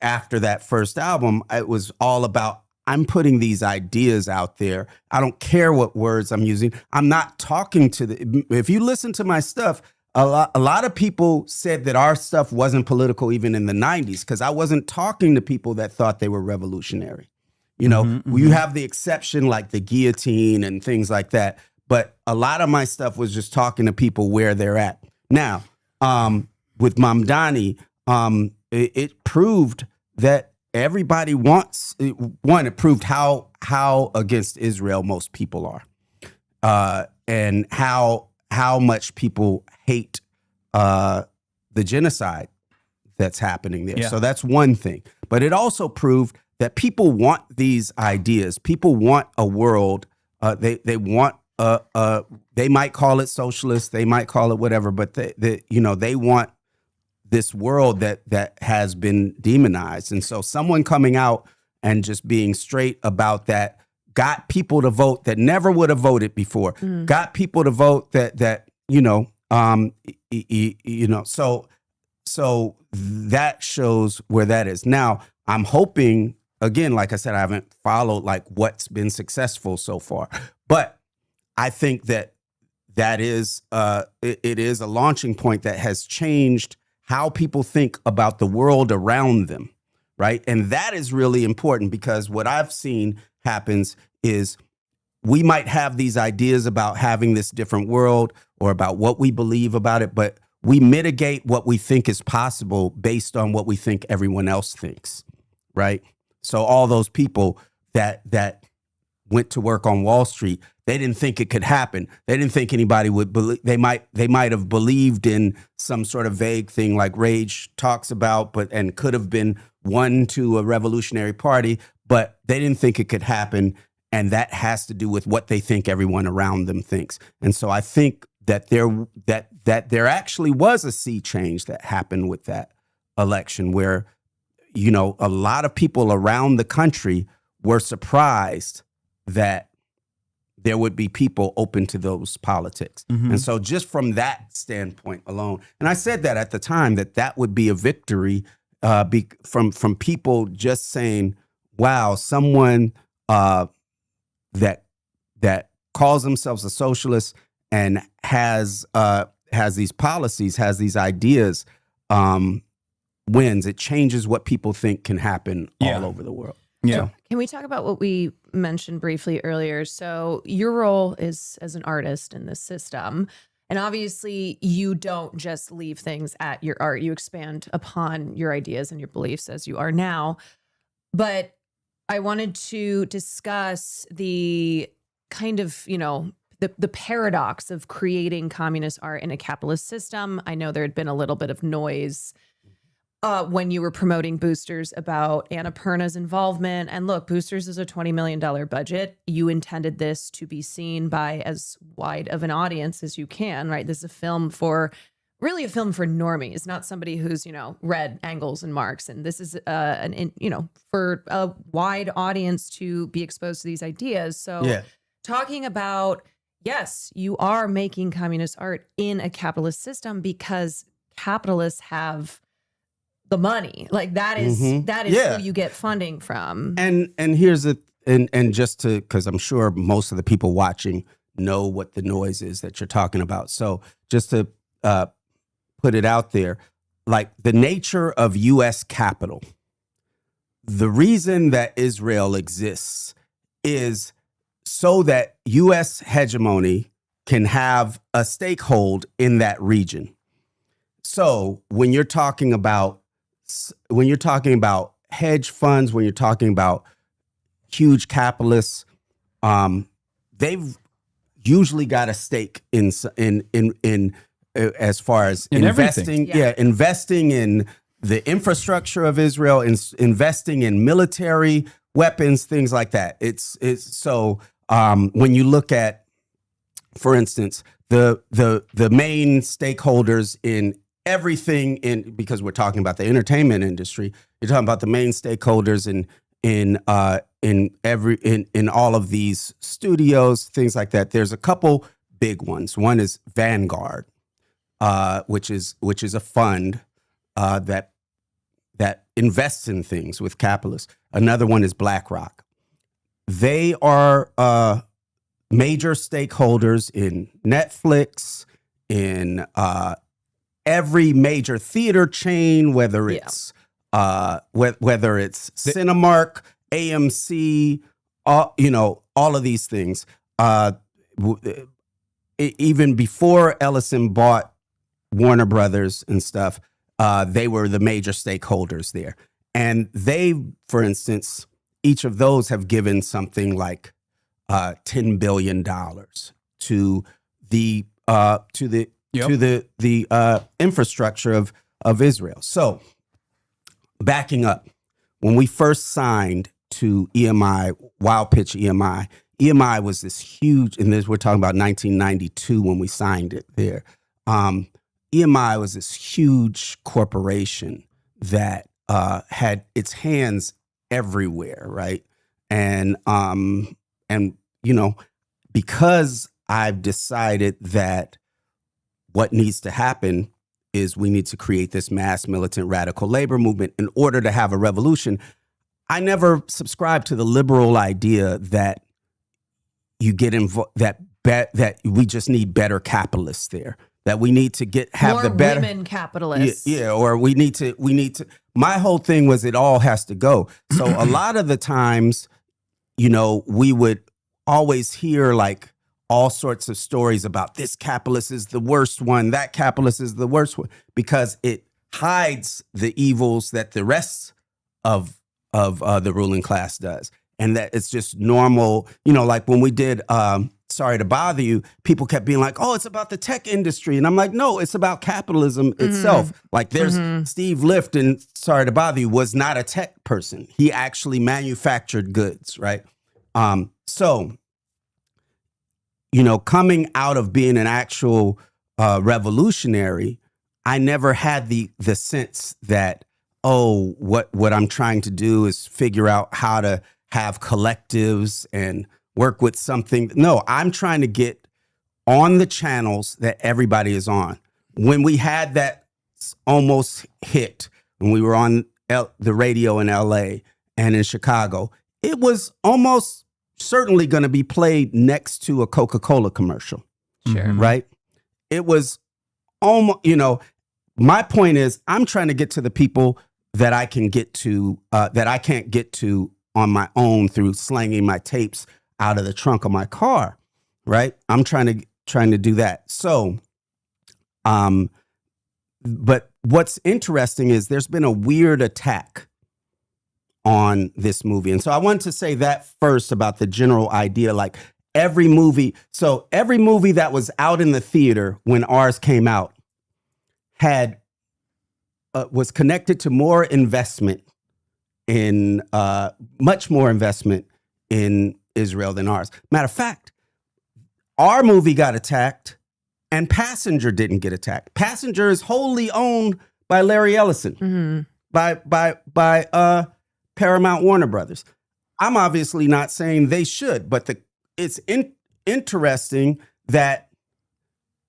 after that first album, it was all about, I'm putting these ideas out there. I don't care what words I'm using. I'm not talking to if you listen to my stuff, a lot of people said that our stuff wasn't political even in the 90s, because I wasn't talking to people that thought they were revolutionary. You have the exception like the guillotine and things like that. But a lot of my stuff was just talking to people where they're at. Now, with Mamdani, it proved that everybody wants, it proved how against Israel most people are, and how how much people hate the genocide that's happening there. Yeah. So that's one thing. But it also proved that people want these ideas. People want a world. They want they might call it socialist. They might call it whatever. But they want this world that has been demonized. And so someone coming out and just being straight about that got people to vote that never would have voted before. Got people to vote that so that shows where that is. Now, I'm hoping, again, like I said, I haven't followed like what's been successful so far, but I think that is it is a launching point that has changed how people think about the world around them, right? And that is really important, because what I've seen happens is we might have these ideas about having this different world or about what we believe about it, but we mitigate what we think is possible based on what we think everyone else thinks, right? So all those people that went to work on Wall Street, they didn't think it could happen. They didn't think anybody would believe. They might have believed in some sort of vague thing like Rage talks about, and could have been won to a revolutionary party, but they didn't think it could happen. And that has to do with what they think everyone around them thinks. And so I think that there actually was a sea change that happened with that election, where, a lot of people around the country were surprised that there would be people open to those politics. Mm-hmm. And so just from that standpoint alone, and I said that at the time, that would be a victory from people just saying, wow, someone that calls themselves a socialist and has these policies, has these ideas, wins. It changes what people think can happen all over the world. Yeah. So, Can we talk about what we mentioned briefly earlier? So your role is as an artist in this system. And obviously you don't just leave things at your art. You expand upon your ideas and your beliefs as you are now. But I wanted to discuss the kind of, the paradox of creating communist art in a capitalist system. I know there had been a little bit of noise when you were promoting Boosters about Annapurna's involvement. And look, Boosters is a $20 million budget. You intended this to be seen by as wide of an audience as you can, right? This is a film for normies, not somebody who's, read Engels and Marx. And this is for a wide audience to be exposed to these ideas. So talking about, yes, you are making communist art in a capitalist system because capitalists have the money. Like that is who you get funding from. And here's and just to, because I'm sure most of the people watching know what the noise is that you're talking about. So just to put it out there, like the nature of U.S. capital, the reason that Israel exists is so that U.S. hegemony can have a stakehold in that region. So when you're talking about hedge funds, when you're talking about huge capitalists, they've usually got a stake in as far as in investing, investing in the infrastructure of Israel, investing in military weapons, things like that. It's so when you look at, for instance, the main stakeholders in everything, because we're talking about the entertainment industry, you're talking about the main stakeholders in all of these studios, things like that. There's a couple big ones. One is Vanguard, which is a fund that invests in things with capitalists. Another one is BlackRock. They are major stakeholders in Netflix, in every major theater chain, whether it's Cinemark, AMC, all of these things. Even before Ellison bought Warner Brothers and stuff, they were the major stakeholders there. And they, for instance, each of those have given something like $10 billion to the infrastructure of Israel. So backing up, when we first signed to EMI, Wild Pitch EMI, EMI was this huge, and this, we're talking about 1992 when we signed it there. EMI was this huge corporation that had its hands everywhere, right? And you know, because I've decided that what needs to happen is we need to create this mass militant radical labor movement in order to have a revolution. I never subscribed to the liberal idea that you get involved, that we just need better capitalists there, that we need to have more the better women capitalists. Yeah, or we need to. My whole thing was it all has to go. So a lot of the times, you know, we would always hear like all sorts of stories about this capitalist is the worst one, that capitalist is the worst one, because it hides the evils that the rest of the ruling class does. And that it's just normal, you know, like when we did Sorry to Bother You, people kept being like, oh, it's about the tech industry. And I'm like, no, it's about capitalism itself. Like there's Steve Lift in Sorry to Bother You was not a tech person. He actually manufactured goods, right? So, you know, coming out of being an actual revolutionary, I never had the sense that, oh, what I'm trying to do is figure out how to have collectives and work with something. No, I'm trying to get on the channels that everybody is on. When we had that almost hit, when we were on the radio in LA and in Chicago, it was almost certainly going to be played next to a Coca-Cola commercial. Sure. Right? It was almost, you know, my point is I'm trying to get to the people that I can get to, that I can't get to on my own through slanging my tapes out of the trunk of my car. Right? I'm trying to do that. So, but what's interesting is there's been a weird attack on this movie. And so I wanted to say that first about the general idea, like every movie that was out in the theater when ours came out had was connected to more investment in much more investment in Israel than ours. Matter of fact, our movie got attacked and Passenger didn't get attacked. Passenger is wholly owned by Larry Ellison, by Paramount Warner Brothers. I'm obviously not saying they should, but it's interesting that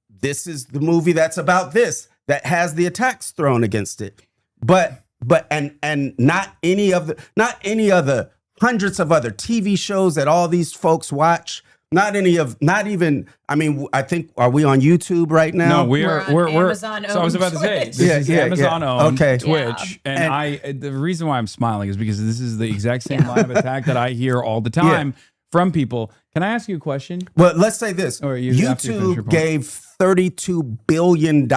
this is the movie that's about this, that has the attacks thrown against it. But not any of the hundreds of other TV shows that all these folks watch. I mean, I think, are we on YouTube right now? No, we're Amazon. So I was about to say, Twitch. this is Amazon owned Twitch. Yeah. And the reason why I'm smiling is because this is the exact same line of attack that I hear all the time from people. Can I ask you a question? Well, let's say this. Or you, after you finish your YouTube point. gave $32 billion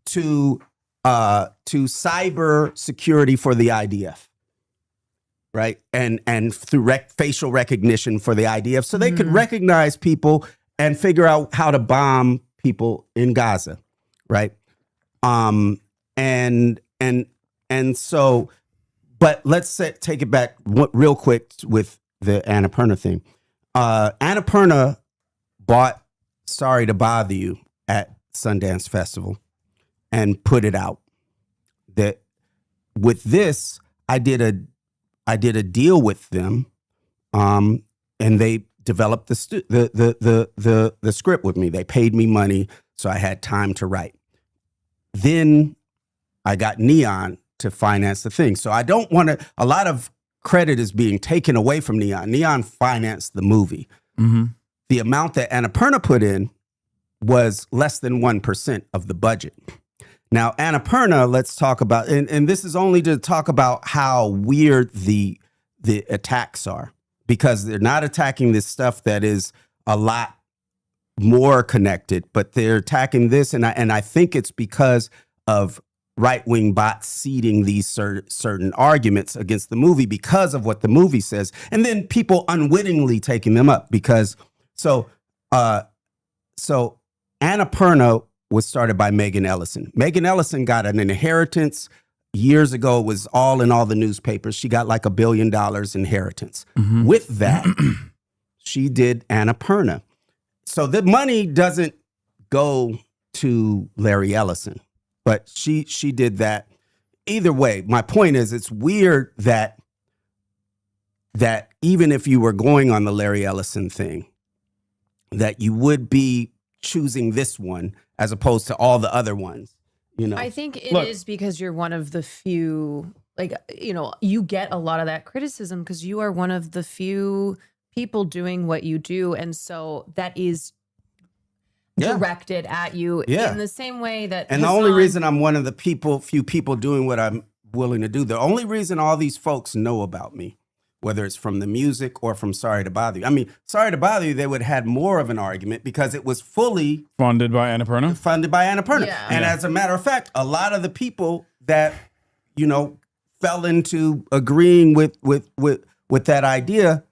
to cyber security for the IDF. Right. And through facial recognition for the IDF. So they could recognize people and figure out how to bomb people in Gaza. Right. And so, but let's take it back real quick with the Annapurna thing. Annapurna bought Sorry to Bother You at Sundance Festival and put it out. That with this, I did a deal with them, and they developed the script with me. They paid me money, so I had time to write. Then I got Neon to finance the thing. So I don't want to. A lot of credit is being taken away from Neon. Neon financed the movie. Mm-hmm. The amount that Annapurna put in was less than 1% of the budget. Now, Annapurna, let's talk about, and this is only to talk about how weird the attacks are, because they're not attacking this stuff that is a lot more connected, but they're attacking this, and I think it's because of right-wing bots seeding these certain arguments against the movie because of what the movie says, and then people unwittingly taking them up because Annapurna was started by Megan Ellison. Megan Ellison got an inheritance years ago. It was all in all the newspapers. She got like $1 billion inheritance. Mhm. With that, she did Annapurna. So the money doesn't go to Larry Ellison, but she did that. Either way, my point is, it's weird that even if you were going on the Larry Ellison thing, that you would be choosing this one as opposed to all the other ones. You know, I think it Look. is because you're one of the few, like, you get a lot of that criticism because you are one of the few people doing what you do. And so that is directed at you in the same way that. And the only reason I'm one of the few people doing what I'm willing to do, the only reason all these folks know about me, whether it's from the music or from Sorry to Bother You. I mean, Sorry to Bother You, they would have had more of an argument because it was fully Funded by Annapurna. Yeah. And as a matter of fact, a lot of the people that, fell into agreeing with that idea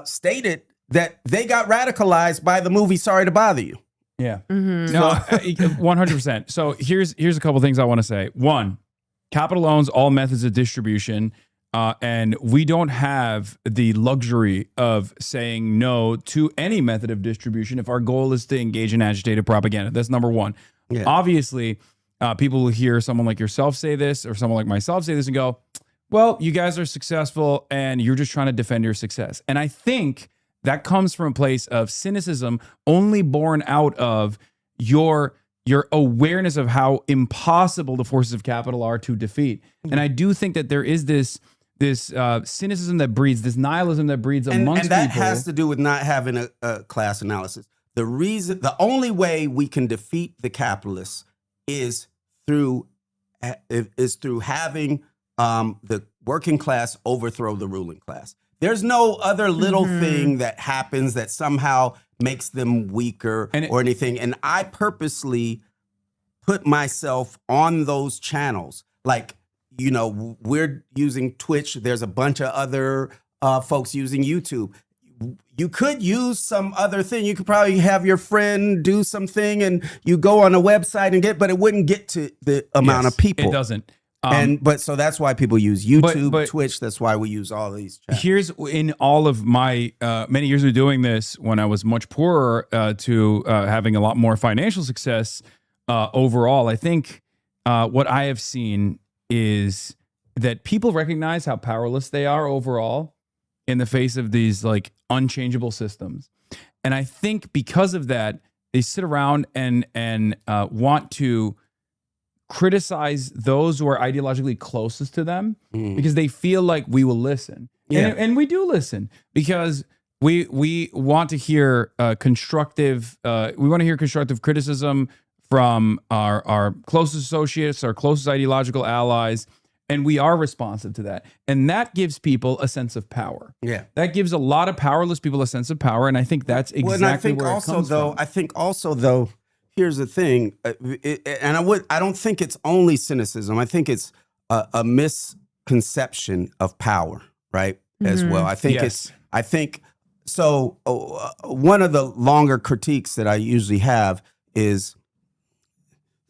stated that they got radicalized by the movie Sorry to Bother You. Yeah. No, 100%. So here's a couple things I want to say. One, Capital owns all methods of distribution. And we don't have the luxury of saying no to any method of distribution if our goal is to engage in agitated propaganda. That's number one. Yeah. Obviously, people will hear someone like yourself say this or someone like myself say this and go, well, you guys are successful and you're just trying to defend your success. And I think that comes from a place of cynicism only born out of your awareness of how impossible the forces of capital are to defeat. And I do think that there is this cynicism that breeds, this nihilism that breeds amongst people. And that has to do with not having a class analysis. The only way we can defeat the capitalists is through having the working class overthrow the ruling class. There's no other little thing that happens that somehow makes them weaker or anything. And I purposely put myself on those channels. Like, we're using Twitch. There's a bunch of other folks using YouTube. You could use some other thing. You could probably have your friend do something and you go on a website and but it wouldn't get to the amount of people. It doesn't. So that's why people use YouTube, Twitch. That's why we use all these channels. Here's in all of my many years of doing this, when I was much poorer to having a lot more financial success overall, I think what I have seen is that people recognize how powerless they are overall in the face of these like unchangeable systems. And I think because of that, they sit around and want to criticize those who are ideologically closest to them because they feel like we will listen. And we do listen because we want to hear constructive criticism from our closest associates, our closest ideological allies, and we are responsive to that. And that gives people a sense of power. Yeah. That gives a lot of powerless people a sense of power, and I think that's exactly where it comes from. I think also, though, here's the thing, I don't think it's only cynicism. I think it's a misconception of power, right? As well. I think so. One of the longer critiques that I usually have is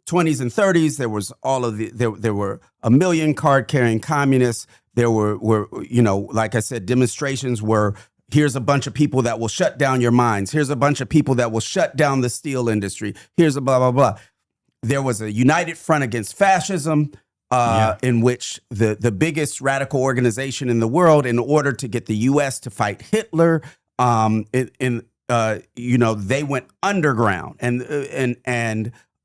20s and 30s. There was there were a million card carrying communists. There were like I said, demonstrations were. Here's a bunch of people that will shut down your mines. Here's a bunch of people that will shut down the steel industry. Here's a blah, blah, blah. There was a united front against fascism in which the biggest radical organization in the world, in order to get the U.S. to fight Hitler, they went underground.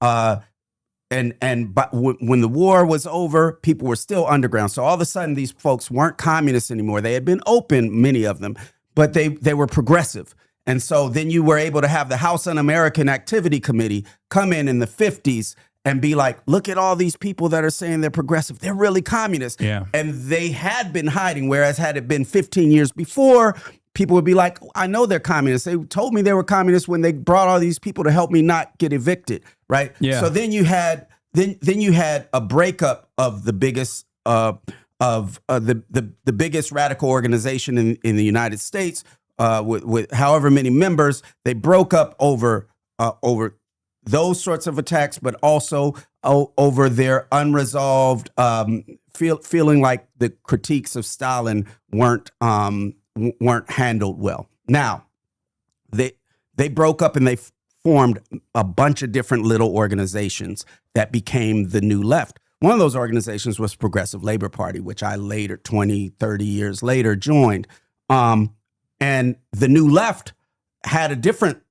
But when the war was over, people were still underground. So all of a sudden, these folks weren't communists anymore. They had been open, many of them, but they were progressive. And so then you were able to have the House Un-American Activity Committee come in the 50s and be like, look at all these people that are saying they're progressive. They're really communists. Yeah. And they had been hiding, whereas had it been 15 years before, people would be like, I know they're communists. They told me they were communists when they brought all these people to help me not get evicted, right? Yeah. So then you had a breakup of the biggest the biggest radical organization in the United States with however many members. They broke up over those sorts of attacks, but also over their unresolved feeling like the critiques of Stalin weren't handled well. Now, they broke up and they formed a bunch of different little organizations that became the New Left. One of those organizations was Progressive Labor Party, which I later, 20, 30 years later, joined. And the New Left had a different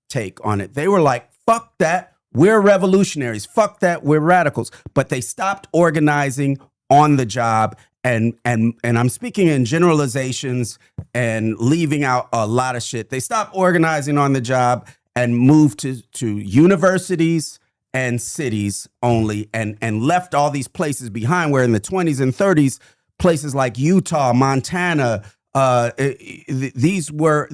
take on it. They were like, fuck that, we're revolutionaries. Fuck that, we're radicals. But they stopped organizing on the job. And I'm speaking in generalizations and leaving out a lot of shit. They stopped organizing on the job and moved to universities and cities only, and left all these places behind, where in the 20s and 30s, places like Utah, Montana, these were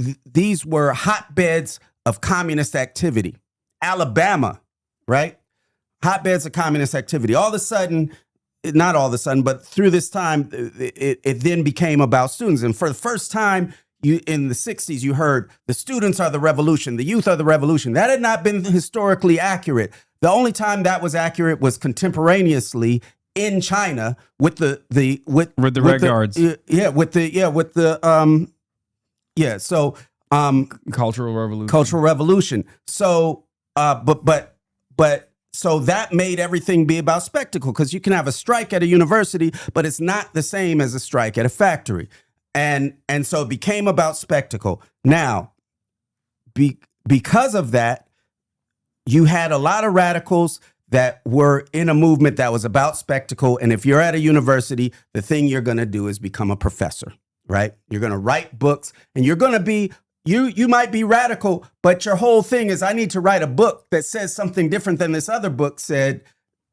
hotbeds of communist activity. Alabama, right? Hotbeds of communist activity. All of a sudden, not all of a sudden, but through this time, it then became about students. And for the first time, in the 60s, you heard the students are the revolution, the youth are the revolution. That had not been historically accurate. The only time that was accurate was contemporaneously in China with the Red Guards. Cultural Revolution. So, so that made everything be about spectacle, because you can have a strike at a university, but it's not the same as a strike at a factory. And so it became about spectacle. Now, because of that, you had a lot of radicals that were in a movement that was about spectacle. And if you're at a university, the thing you're going to do is become a professor, right? You're going to write books, and you're going to be, you might be radical, but your whole thing is, I need to write a book that says something different than this other book said.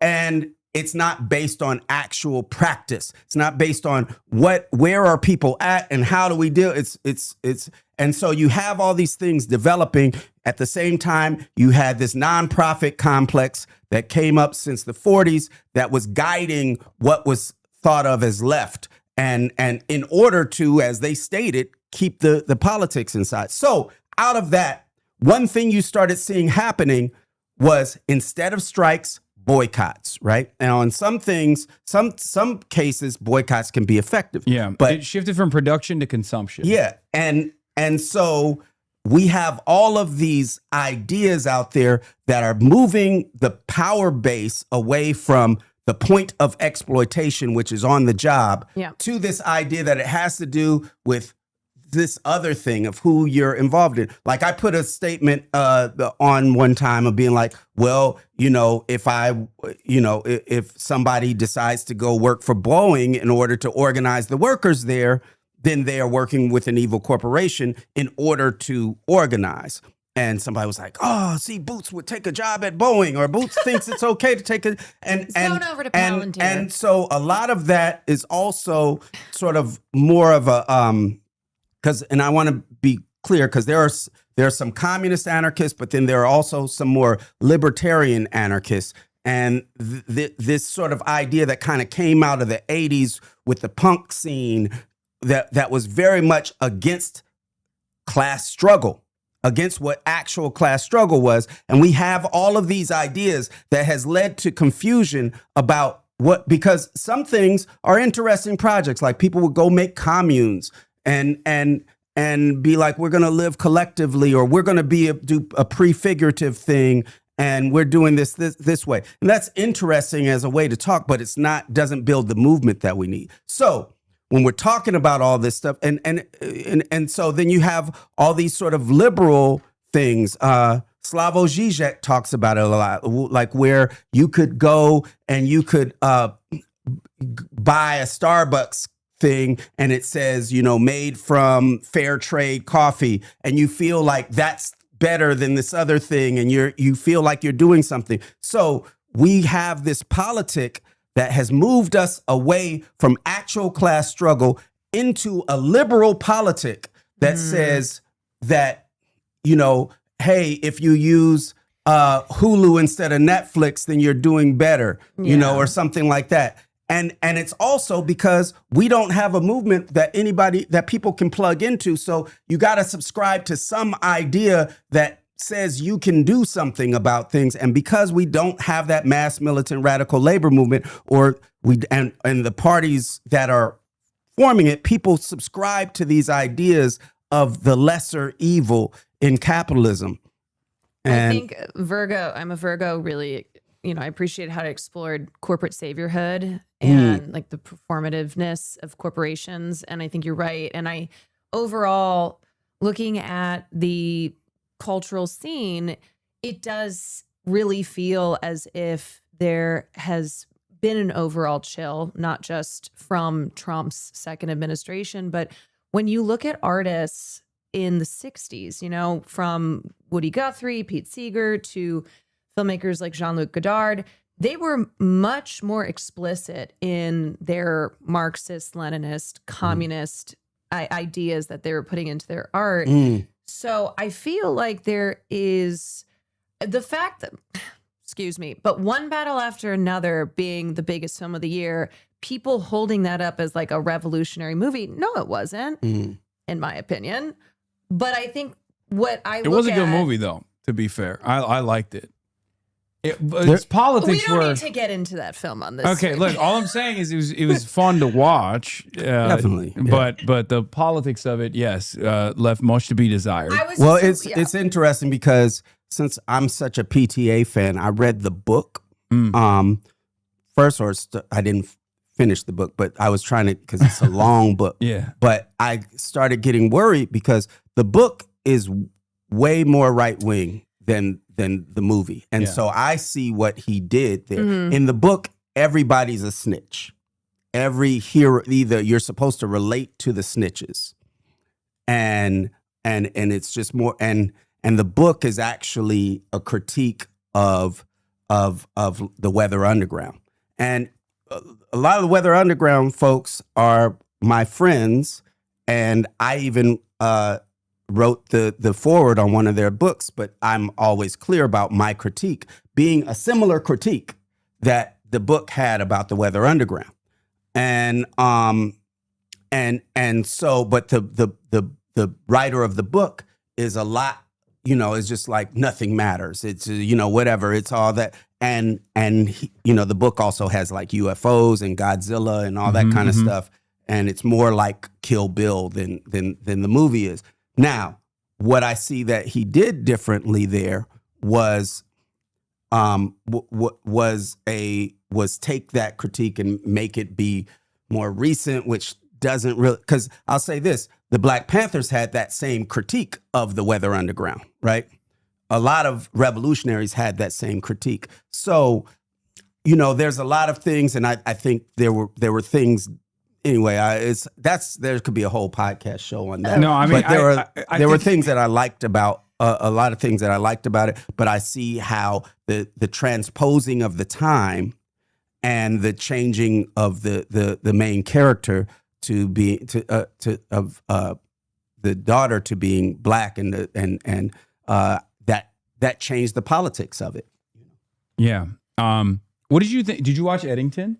And it's not based on actual practice. It's not based on where are people at and how do we deal. And so you have all these things developing. At the same time, you had this nonprofit complex that came up since the 40s that was guiding what was thought of as left. And in order to, as they stated, keep the politics inside. So out of that, one thing you started seeing happening was, instead of strikes, boycotts, right? Now, in some things, some cases, boycotts can be effective. Yeah, but it shifted from production to consumption. Yeah, and so we have all of these ideas out there that are moving the power base away from the point of exploitation, which is on the job, to this idea that it has to do with this other thing of who you're involved in. Like, I put a statement on one time of being like, well, if somebody decides to go work for Boeing in order to organize the workers there, then they are working with an evil corporation in order to organize. And somebody was like, oh, see, Boots would take a job at Boeing, or Boots thinks it's okay to take it. And going over to Palantir. And so a lot of that is also sort of more of a and I want to be clear, because there are some communist anarchists, but then there are also some more libertarian anarchists. And this sort of idea that kind of came out of the 80s with the punk scene that was very much against class struggle, against what actual class struggle was. And we have all of these ideas that has led to confusion about because some things are interesting projects, like people would go make communes and be like, we're going to live collectively, or we're going to do a prefigurative thing, and we're doing this way. And that's interesting as a way to talk, but doesn't build the movement that we need. So when we're talking about all this stuff, and so then you have all these sort of liberal things. Slavoj Žižek talks about it a lot, like where you could go and you could buy a Starbucks thing, and it says, made from fair trade coffee, and you feel like that's better than this other thing, and you feel like you're doing something. So we have this politic that has moved us away from actual class struggle into a liberal politic that says that, hey, if you use Hulu instead of Netflix, then you're doing better, or something like that. And it's also because we don't have a movement that people can plug into. So you got to subscribe to some idea that says you can do something about things. And because we don't have that mass militant radical labor movement, or and the parties that are forming it, people subscribe to these ideas of the lesser evil in capitalism. And I think I'm a Virgo, really, I appreciate how it explored corporate saviorhood and like the performativeness of corporations. And I think you're right. And overall, looking at the cultural scene, it does really feel as if there has been an overall chill, not just from Trump's second administration, but when you look at artists in the 60s, from Woody Guthrie, Pete Seeger, to filmmakers like Jean-Luc Godard, they were much more explicit in their Marxist, Leninist, communist ideas that they were putting into their art. So I feel like there is the fact that, excuse me, but One Battle After Another being the biggest film of the year, people holding that up as like a revolutionary movie. No, it wasn't, in my opinion. But I think it was a good movie, though, to be fair. I liked it. Its politics we don't need to get into that film on this. Okay, look, all I'm saying is it was fun to watch. Definitely. Yeah. But the politics of it, yes, left much to be desired. It's interesting because since I'm such a PTA fan, I read the book first, I didn't finish the book, but I was trying to, because it's a long book. Yeah. But I started getting worried because the book is way more right wing than the movie. And so I see what he did there. In the book, everybody's a snitch. Every hero, either you're supposed to relate to the snitches. And it's just more, and the book is actually a critique of the Weather Underground. And a lot of the Weather Underground folks are my friends, and I even wrote the foreword on one of their books, but I'm always clear about my critique being a similar critique that the book had about the Weather Underground. And so, but the writer of the book is a lot, is just like nothing matters. It's, whatever, it's all that. And he, the book also has like UFOs and Godzilla and all that kind of stuff. And it's more like Kill Bill than the movie is. Now, what I see that he did differently there was take that critique and make it be more recent, which doesn't really, because I'll say this, the Black Panthers had that same critique of the Weather Underground, right? A lot of revolutionaries had that same critique. So, there's a lot of things, and I think there were things. Anyway, there could be a whole podcast show on that. No, I mean, but there were things that I liked about a lot of things that I liked about it. But I see how the transposing of the time and the changing of the main character to be the daughter to being Black and that changed the politics of it. Yeah. What did you think? Did you watch Eddington?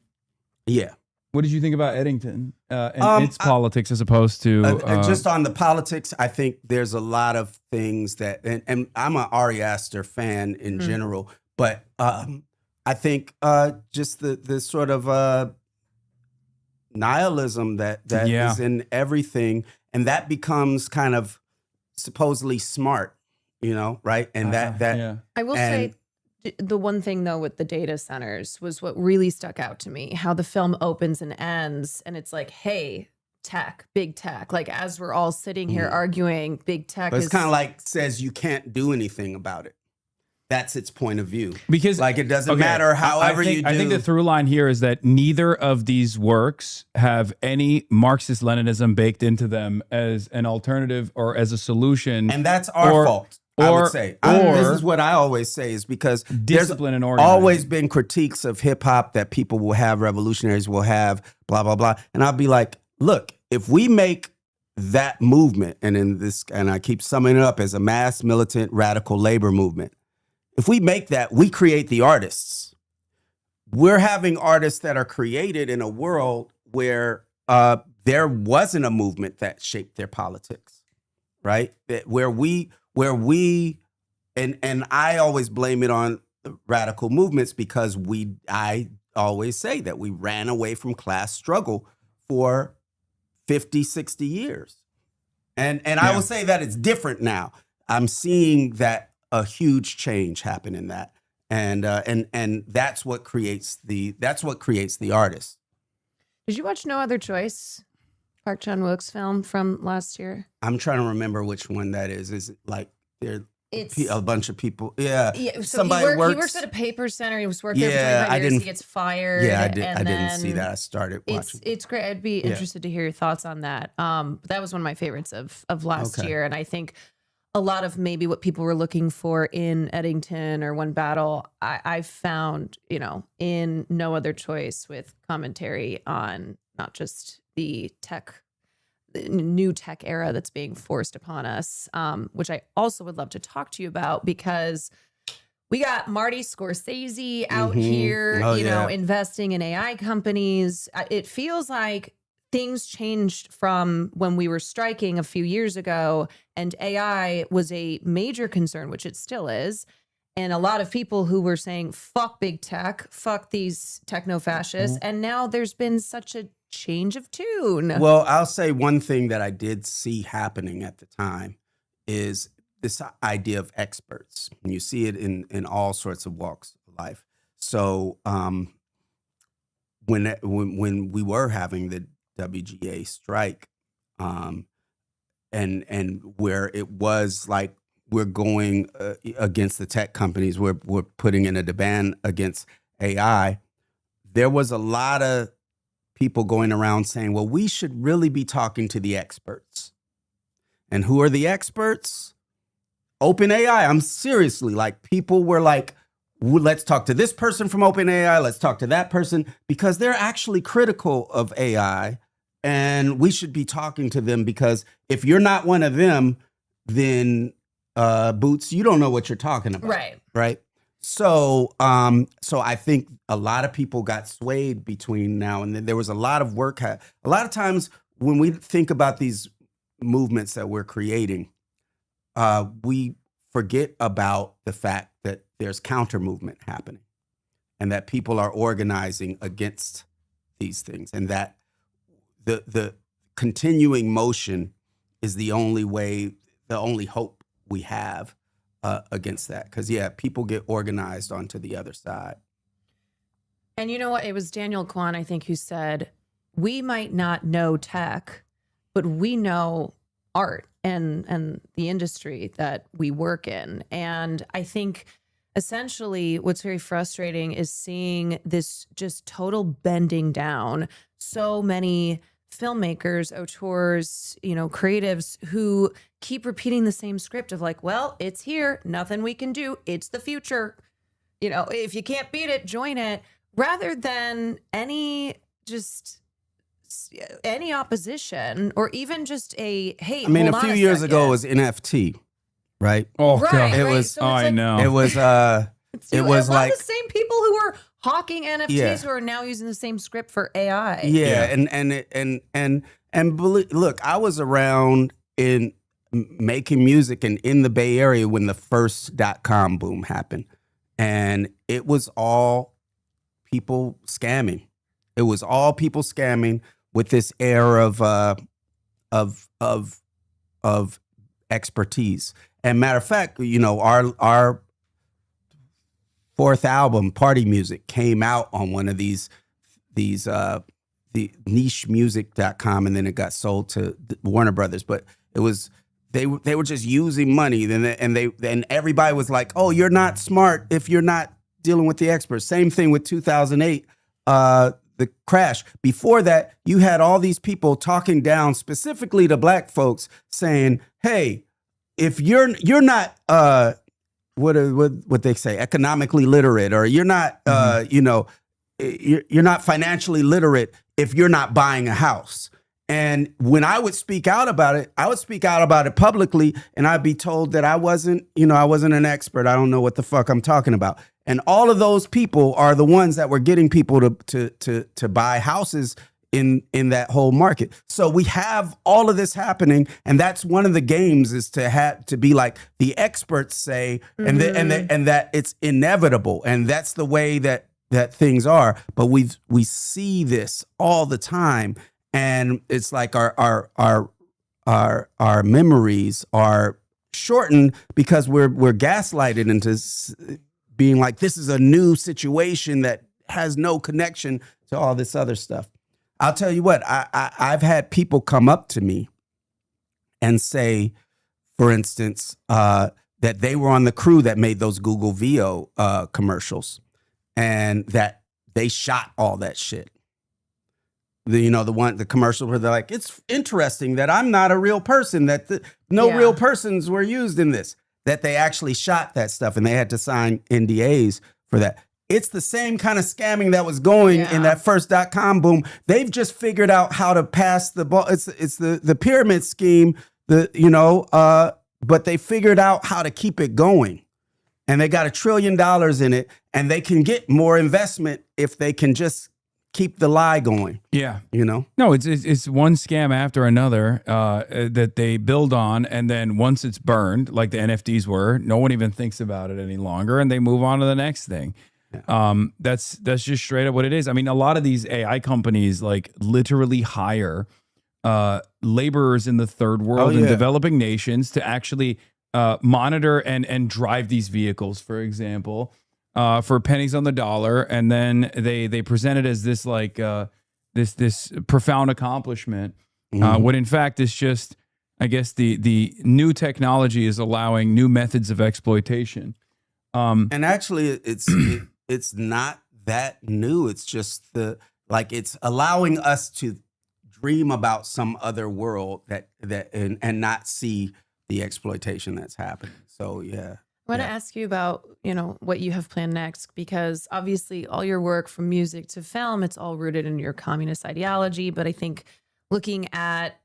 Yeah. What did you think about Eddington and its politics as opposed to just on the politics? I think there's a lot of things that, and I'm an Ari Aster fan in general, but I think just the sort of nihilism that is in everything, and that becomes kind of supposedly smart, right? And I will say. The one thing, though, with the data centers was what really stuck out to me, how the film opens and ends. And it's like, hey, big tech. Like, as we're all sitting here arguing, big tech but it's kind of like says you can't do anything about it. That's its point of view. Because like it doesn't matter however you do. I think the through line here is that neither of these works have any Marxist Leninism baked into them as an alternative or as a solution. And that's our fault. I would say. This is what I always say is because discipline and organizing. Always been critiques of hip hop that people will have, revolutionaries will have, blah, blah, blah. And I'll be like, look, if we make that movement, and I keep summing it up as a mass militant radical labor movement, if we make that, we create the artists. We're having artists that are created in a world where there wasn't a movement that shaped their politics, right? Where we and I always blame it on the radical movements because I always say that we ran away from class struggle for 50, 60 years. And I will say that it's different now. I'm seeing that a huge change happen in that. And that's what creates the artist. Did you watch No Other Choice? Park Chan-wook's film from last year. I'm trying to remember which one that is. Is it like it's a bunch of people? Yeah. So somebody he works at a paper center. He was working there for 25 years. He gets fired. Yeah, I didn't see that. I started watching. It's great. I'd be interested to hear your thoughts on that. That was one of my favorites of last year, and I think a lot of maybe what people were looking for in Eddington or One Battle, I found, in No Other Choice, with commentary on not just the new tech era that's being forced upon us, which I also would love to talk to you about, because we got Marty Scorsese out here, investing in AI companies. It feels like things changed from when we were striking a few years ago, and AI was a major concern, which it still is. And a lot of people who were saying, fuck big tech, fuck these techno-fascists. And now there's been such a change of tune. Well, I'll say one thing that I did see happening at the time is this idea of experts. And you see it in all sorts of walks of life. So when we were having the WGA strike, and where it was like, we're going against the tech companies, we're putting in a demand against AI, there was a lot of people going around saying, well, we should really be talking to the experts. And who are the experts? OpenAI. I'm seriously, like, people were like, let's talk to this person from OpenAI, let's talk to that person, because they're actually critical of AI, and we should be talking to them, because if you're not one of them, then Boots, you don't know what you're talking about. Right. So I think a lot of people got swayed between now and then. There was a lot of work. A lot of times when we think about these movements that we're creating, we forget about the fact that there's counter movement happening, and that people are organizing against these things, and that the continuing motion is the only way, the only hope we have against that. Because people get organized onto the other side. And you know what? It was Daniel Kwan, I think, who said, we might not know tech, but we know art and the industry that we work in. And I think essentially what's very frustrating is seeing this just total bending down. So many filmmakers, auteurs, creatives who keep repeating the same script of like, well, it's here, nothing we can do, it's the future. If you can't beat it, join it, rather than any opposition, or even just a, hey, I mean, a few years ago it was NFT, right? Oh, right, God. It right. was, So I know. it was, it was like the same people who were hawking NFTs who are now using the same script for AI. Look, I was around in making music and in the Bay Area when the first .com boom happened, and it was all people scamming. It was all people scamming with this air of expertise. And matter of fact, our fourth album, Party Music, came out on one of the nichemusic.com, and then it got sold to Warner Brothers. But it was they were just using money, and everybody was like, "Oh, you're not smart if you're not dealing with the experts." Same thing with 2008, the crash. Before that, you had all these people talking down specifically to black folks, saying, "Hey, if you're not what they say, economically literate, or you're not you're not financially literate if you're not buying a house." And when I would speak out about it, I would speak out about it publicly, and I'd be told that I wasn't an expert. I don't know what the fuck I'm talking about. And all of those people are the ones that were getting people to buy houses in that whole market. So we have all of this happening, and that's one of the games, is to have to be like the experts say, and that it's inevitable, and that's the way that things are. But we see this all the time, and it's like our memories are shortened because we're gaslighted into being like, this is a new situation that has no connection to all this other stuff. I'll tell you what, I've had people come up to me and say, for instance, that they were on the crew that made those Google VO commercials, and that they shot all that shit. The commercial where they're like, it's interesting that I'm not a real person, that real persons were used in this, that they actually shot that stuff, and they had to sign NDAs for that. It's the same kind of scamming that was going in that first .com boom. They've just figured out how to pass the ball. It's the pyramid scheme, but they figured out how to keep it going. And they got $1 trillion in it, and they can get more investment if they can just keep the lie going. Yeah. No, it's one scam after another that they build on, and then once it's burned, like the NFTs were, no one even thinks about it any longer, and they move on to the next thing. Yeah. That's just straight up what it is. I mean, a lot of these AI companies like literally hire laborers in the third world in developing nations to actually monitor and drive these vehicles, for example, for pennies on the dollar, and then they present it as this like this profound accomplishment. When in fact it's just, I guess, the new technology is allowing new methods of exploitation. And actually, it's not that new. It's just it's allowing us to dream about some other world and not see the exploitation that's happening. So yeah. I want to ask you about, what you have planned next, because obviously all your work from music to film, it's all rooted in your communist ideology. But I think looking at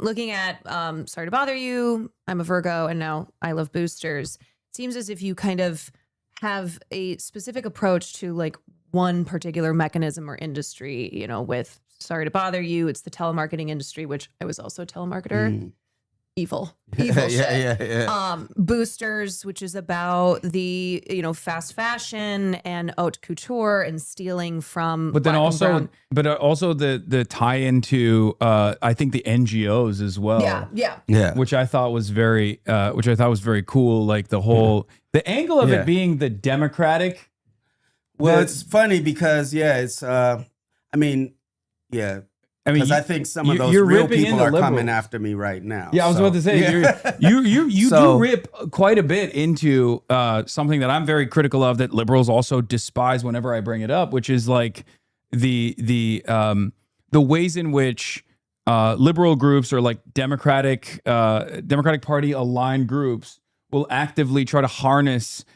Sorry to Bother You, I'm a Virgo, and now I Love Boosters, it seems as if you kind of have a specific approach to like one particular mechanism or industry. With Sorry to Bother You, it's the telemarketing industry, which I was also a telemarketer. Evil shit. Yeah. Boosters, which is about the fast fashion and haute couture and stealing from. But then also the tie into I think the NGOs as well. Yeah. Which I thought was very cool. Like the whole the angle of it being the democratic. Well, it's funny because because I think some of those real people are coming after me right now. Yeah, I was about to say, you do rip quite a bit into something that I'm very critical of, that liberals also despise whenever I bring it up, which is like the ways in which liberal groups or like Democratic Party aligned groups will actively try to harness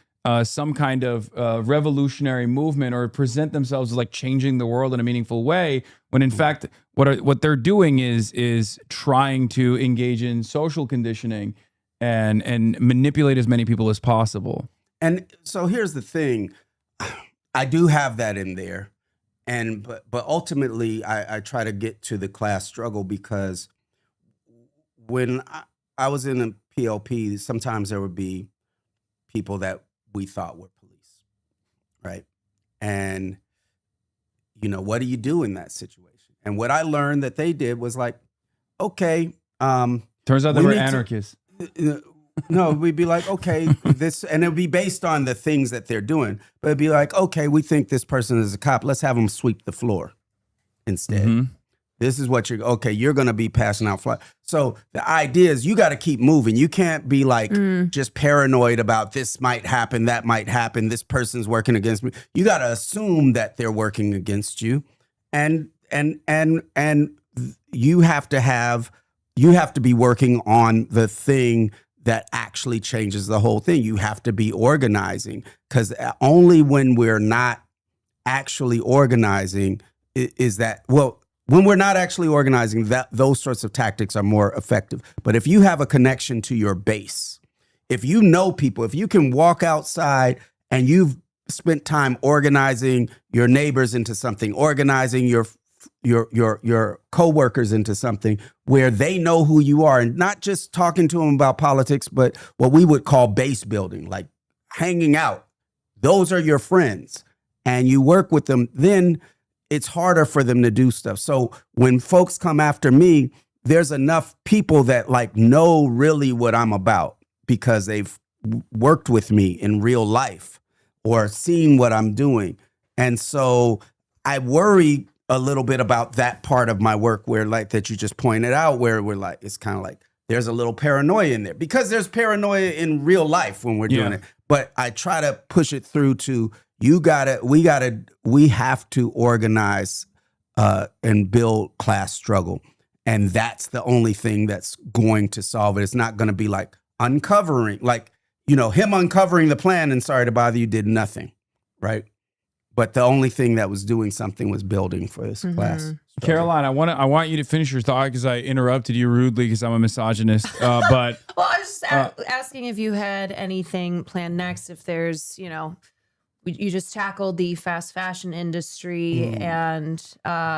some kind of revolutionary movement or present themselves as like changing the world in a meaningful way, when in fact what they're doing is trying to engage in social conditioning and manipulate as many people as possible. And so here's the thing, I do have that in there, but ultimately I try to get to the class struggle, because when I was in a PLP, sometimes there would be people that we thought were police, right? And, what do you do in that situation? And what I learned that they did was like, okay. Turns out they were anarchists. No, we'd be like, okay, and it would be based on the things that they're doing. But it'd be like, okay, we think this person is a cop. Let's have them sweep the floor instead. Mm-hmm. This is what you're going to be passing out flyers. So the idea is you got to keep moving. You can't be like just paranoid about this might happen, that might happen, this person's working against me. You got to assume that they're working against you. And you have to be working on the thing that actually changes the whole thing. You have to be organizing, because only when we're not actually organizing is that, when we're not actually organizing, those sorts of tactics are more effective. But if you have a connection to your base, if you know people, if you can walk outside and you've spent time organizing your neighbors into something, organizing your your coworkers into something where they know who you are, and not just talking to them about politics, but what we would call base building, like hanging out. Those are your friends, and you work with them. Then it's harder for them to do stuff. So when folks come after me, there's enough people that like know really what I'm about because they've worked with me in real life or seen what I'm doing. And so I worry a little bit about that part of my work where like that you just pointed out, where we're like, it's kind of like there's a little paranoia in there because there's paranoia in real life when we're doing it. But I try to push it through to we have to organize and build class struggle. And that's the only thing that's going to solve it. It's not going to be like uncovering, like, you know, him uncovering the plan and sorry to bother you did nothing, right? But the only thing that was doing something was building for this class struggle. Caroline, I want you to finish your thought because I interrupted you rudely because I'm a misogynist. But well, I was just asking if you had anything planned next. If there's, you know, you just tackled the fast fashion industry and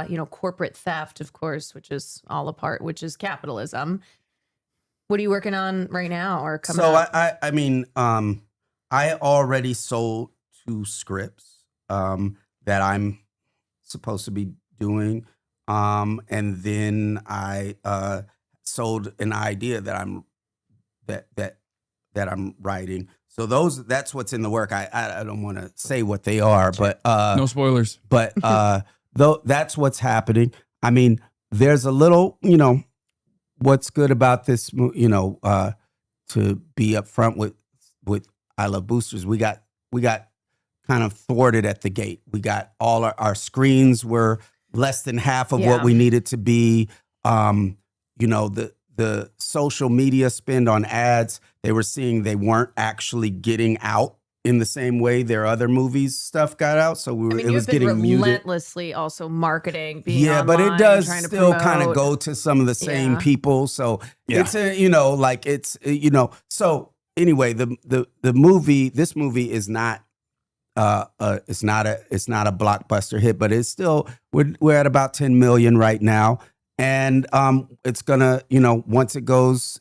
you know, corporate theft, of course, which is all a part, which is capitalism. What are you working on right now or coming up? I mean, I already sold 2 scripts that I'm supposed to be doing. And then I sold an idea that I'm writing. So that's what's in the work. I don't want to say what they are, but no spoilers. But though that's what's happening. I mean, there's a little, you know, what's good about this, you know, to be upfront with I Love Boosters. We got kind of thwarted at the gate. We got all our screens were less than half of what we needed to be. You know, the social media spend on ads, they were seeing they weren't actually getting out in the same way their other movies stuff got out. So it was getting muted. Relentlessly also marketing, being online, but it does still kind of go to some of the same people. So it's a, you know, like it's, you know, so anyway, this movie is not it's not a blockbuster hit, but it's still, we're at about 10 million right now. And it's gonna, you know, once it goes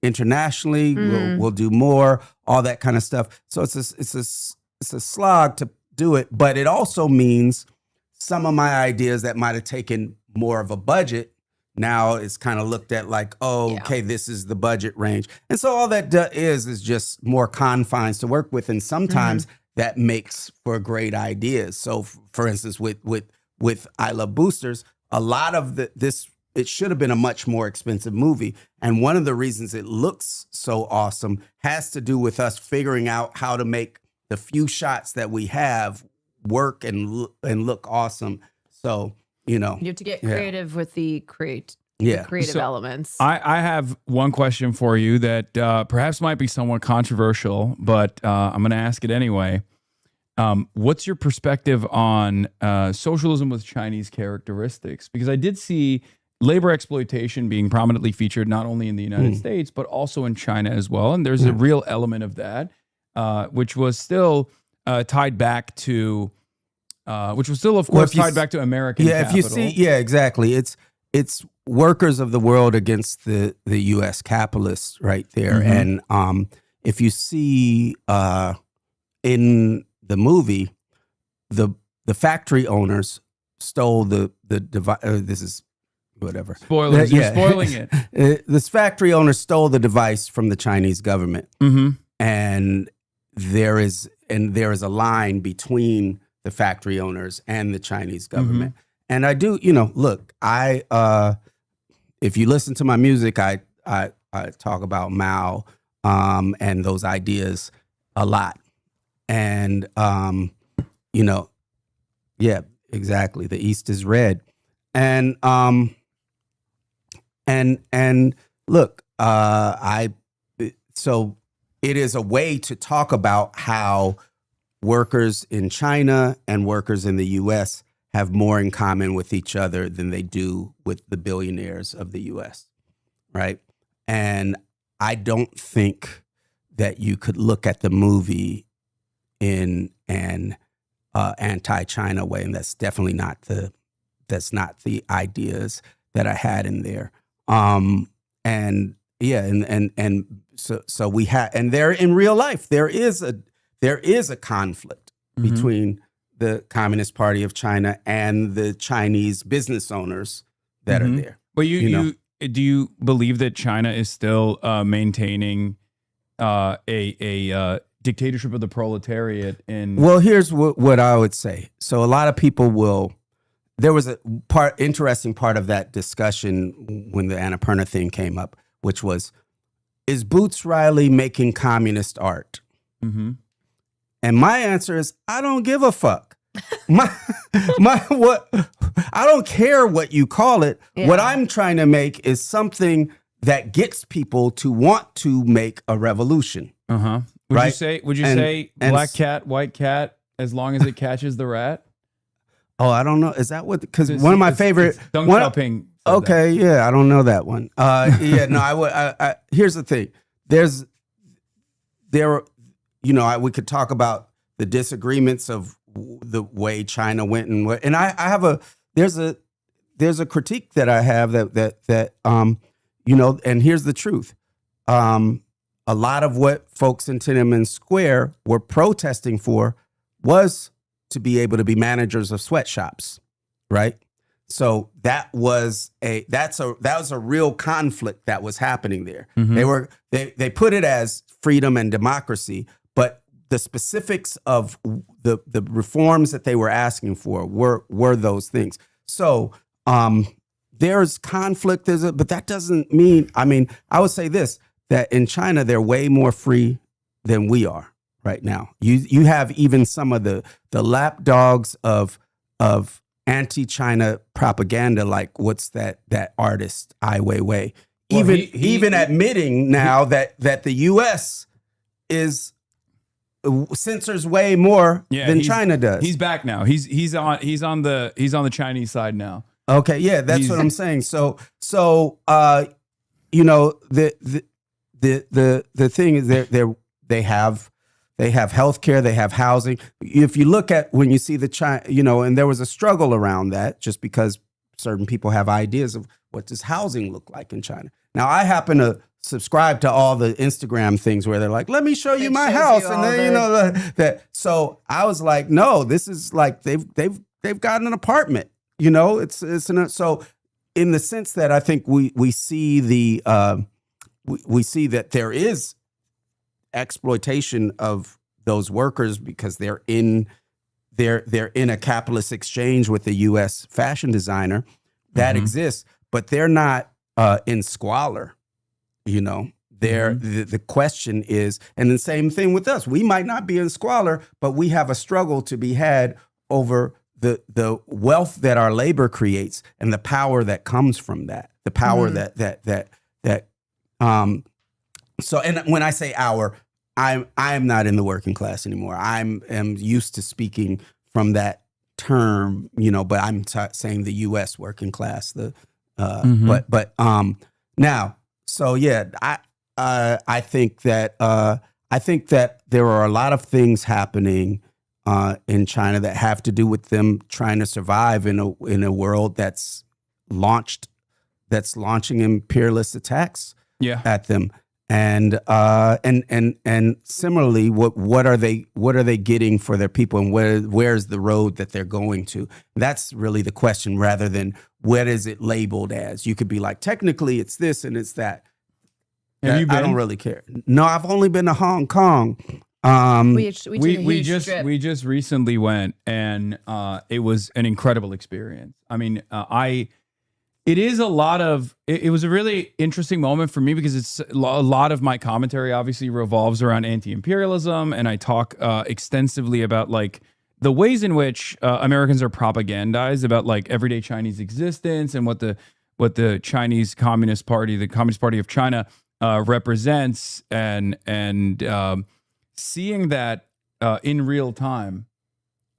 internationally, we'll do more, all that kind of stuff. So it's a slog to do it, but it also means some of my ideas that might have taken more of a budget now it's kind of looked at like, oh, okay, this is the budget range. And so all that is just more confines to work with, and sometimes that makes for great ideas. So for instance, with I Love Boosters, a lot of it should have been a much more expensive movie. And one of the reasons it looks so awesome has to do with us figuring out how to make the few shots that we have work and look awesome. So, you know. You have to get creative with the creative elements. I have one question for you that perhaps might be somewhat controversial, but I'm going to ask it anyway. What's your perspective on socialism with Chinese characteristics? Because I did see labor exploitation being prominently featured not only in the United States, but also in China as well. And there's a real element of that, which was still tied back to, tied back to American capital. If you see, exactly. It's workers of the world against the U.S. capitalists right there. And if you see in the movie, the factory owners stole the device. This is whatever. Spoilers. You're spoiling it. This factory owner stole the device from the Chinese government, and there is a line between the factory owners and the Chinese government. And I do, look, if you listen to my music, I talk about Mao and those ideas a lot. And, exactly. The East is red. And look, so it is a way to talk about how workers in China and workers in the U.S. have more in common with each other than they do with the billionaires of the U.S., right? And I don't think that you could look at the movie in an anti-China way, and that's definitely not the That's not the ideas that I had in there. And yeah, and so we have, and there in real life there is a conflict between the Communist Party of China and the Chinese business owners that are there. Well, you do you believe that China is still maintaining a dictatorship of the proletariat? Well, here's what I would say. So a lot of people will. There was a interesting part of that discussion when the Annapurna thing came up, which was, is Boots Riley making communist art? Mm-hmm. And my answer is, I don't give a fuck. What I don't care what you call it. Yeah. What I'm trying to make is something that gets people to want to make a revolution. Would you say black cat, white cat, as long as it catches the rat? Oh, I don't know. Is that what? Because one of my favorite. Deng Xiaoping. Okay, yeah, I don't know that one. Yeah, no, I would. Here's the thing. We could talk about the disagreements of the way China went and I have there's a critique that I have that and here's the truth. A lot of what folks in Tiananmen Square were protesting for was to be able to be managers of sweatshops, right? So that was a real conflict that was happening there. They put it as freedom and democracy, but the specifics of the reforms that they were asking for were those things. So there's conflict, but that doesn't mean. I mean, I would say this: that in China they're way more free than we are right now. You have even some of the lapdogs of anti-China propaganda, like what's that artist Ai Weiwei, even admitting now that the U.S. censors way more than China does. He's back now. He's on the Chinese side now. Okay, yeah, that's what I'm saying. So the thing is they have healthcare, they have housing. If you look at when you see the China, and there was a struggle around that just because certain people have ideas of what does housing look like in China. Now, I happen to subscribe to all the Instagram things where they're like, "Let me show you my house," and then that. So I was like, "No, this is like they've got an apartment." So in the sense that I think we see we see that there is exploitation of those workers because they're in a capitalist exchange with the U.S. fashion designer that exists, but they're not in squalor. The question is, and the same thing with us. We might not be in squalor, but we have a struggle to be had over the wealth that our labor creates and the power that comes from that. The power So, and when I say our, I'm not in the working class anymore. I'm used to speaking from that term, but I'm saying the U.S. working class. Now, so yeah, I think that there are a lot of things happening in China that have to do with them trying to survive in a world that's launching imperialist attacks at them. And similarly, what are they getting for their people, and where's the road that they're going to? That's really the question, rather than what is it labeled as. You could be like, technically it's this and it's that. Have you been? I don't really care. No, I've only been to Hong Kong. We just recently went, and it was an incredible experience. I mean, it was a really interesting moment for me because it's a lot of my commentary obviously revolves around anti-imperialism, and I talk extensively about like the ways in which Americans are propagandized about like everyday Chinese existence and what the Chinese Communist Party, the Communist Party of China, represents, and seeing that in real time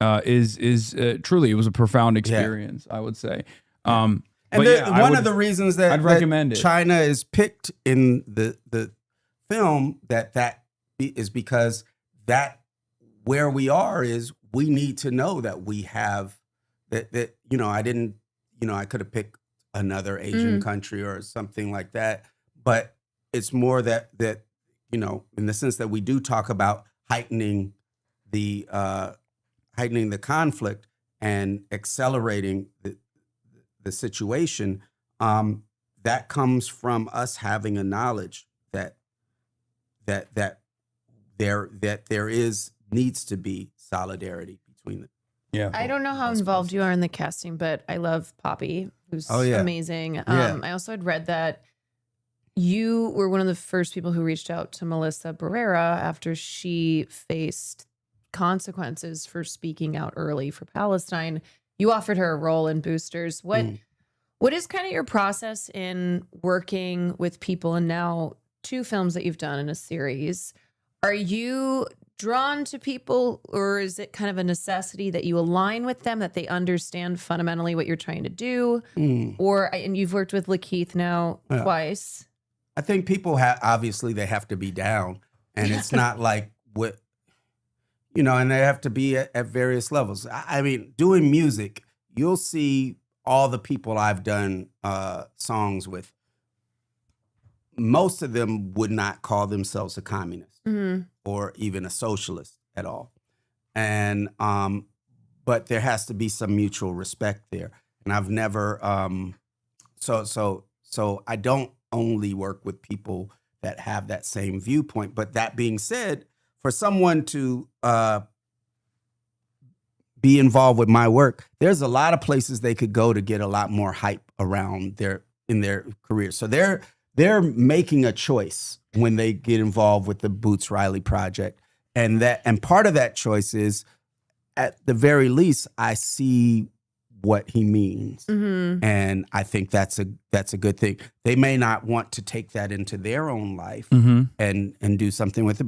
is truly, it was a profound experience, I would say. And one of the reasons that, I'd recommend China is picked in the film that is because that where we are is we need to know that we have that I didn't I could have picked another Asian country or something like that. But it's more that in the sense that we do talk about heightening the conflict and accelerating the situation, that comes from us having a knowledge that there needs to be solidarity between them. Yeah. I don't know how involved you are in the casting, but I love Poppy, who's amazing. Yeah. I also had read that you were one of the first people who reached out to Melissa Barrera after she faced consequences for speaking out early for Palestine. You offered her a role in Boosters. What is kind of your process in working with people, and now 2 films that you've done in a series? Are you drawn to people, or is it kind of a necessity that you align with them, that they understand fundamentally what you're trying to do? And you've worked with Lakeith now twice. I think people obviously they have to be down, and it's not like and they have to be at various levels. I mean, doing music, you'll see all the people I've done songs with. Most of them would not call themselves a communist or even a socialist at all. And but there has to be some mutual respect there. And I've never so I don't only work with people that have that same viewpoint. But that being said, for someone to be involved with my work, there's a lot of places they could go to get a lot more hype around in their career. So they're making a choice when they get involved with the Boots Riley project. And part of that choice is, at the very least, I see what he means. And I think that's a good thing. They may not want to take that into their own life and do something with it,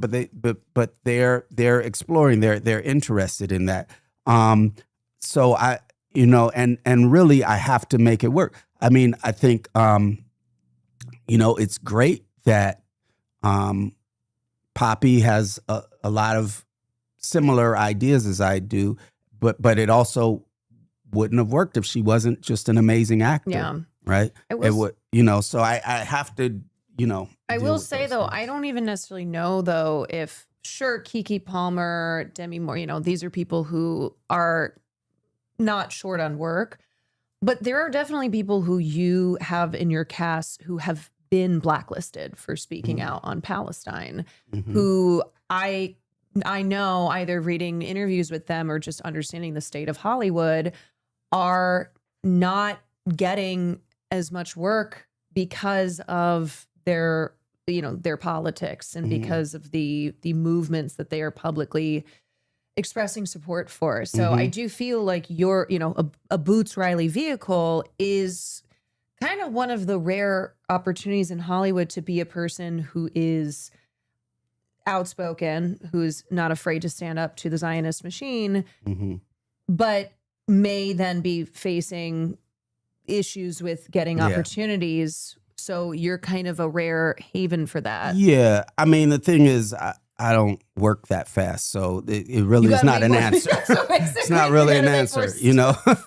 but they're exploring, they're interested in that. So I, and really I have to make it work. I mean, I think, it's great that Poppy has a lot of similar ideas as I do, but it also wouldn't have worked if she wasn't just an amazing actor. Yeah. Right. It would, so I have to, I will say though, I don't even necessarily know though if Keke Palmer, Demi Moore, these are people who are not short on work, but there are definitely people who you have in your cast who have been blacklisted for speaking out on Palestine, who I know, either reading interviews with them or just understanding the state of Hollywood, are not getting as much work because of their politics and because of the movements that they are publicly expressing support for. So I do feel like a Boots Riley vehicle is kind of one of the rare opportunities in Hollywood to be a person who is outspoken, who's not afraid to stand up to the Zionist machine, but may then be facing issues with getting opportunities. So you're kind of a rare haven for that. Yeah. I mean, the thing is, I don't work that fast. So it really is not an answer. So it's not really an answer,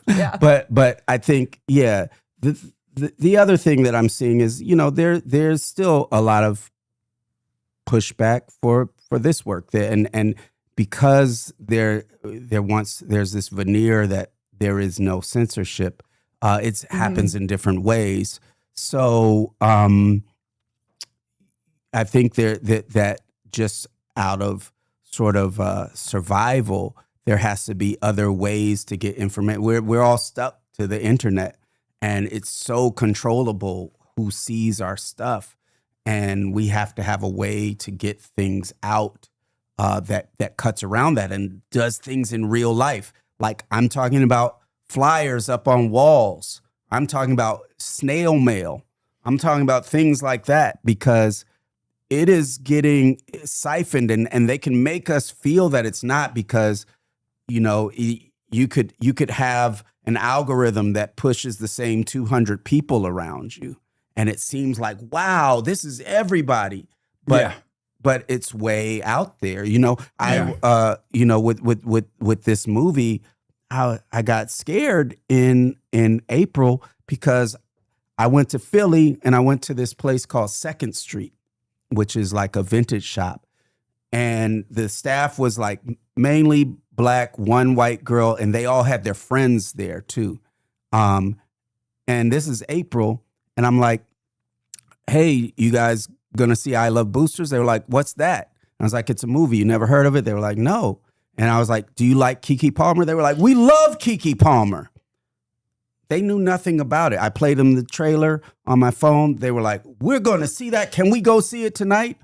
Yeah. But I think, the other thing that I'm seeing is, there's still a lot of pushback for this work there. And because there's this veneer that there is no censorship, it happens in different ways. So I think that just out of sort of survival, there has to be other ways to get information. We're all stuck to the internet, and it's so controllable who sees our stuff, and we have to have a way to get things out that cuts around that and does things in real life. Like, I'm talking about flyers up on walls. I'm talking about snail mail. I'm talking about things like that, because it is getting siphoned, and they can make us feel that it's not, because, you could have an algorithm that pushes the same 200 people around you, and it seems like, wow, this is everybody. But it's way out there. With this movie, I got scared in April because I went to Philly and I went to this place called Second Street, which is like a vintage shop. And the staff was like mainly Black, one white girl, and they all had their friends there too. And this is April, and I'm like, hey, you guys gonna see I Love Boosters? They were like, what's that? I was like, it's a movie. You never heard of it? They were like, no. And I was like, do you like Keke Palmer? They were like, we love Keke Palmer. They knew nothing about it. I played them the trailer on my phone. They were like, we're going to see that. Can we go see it tonight?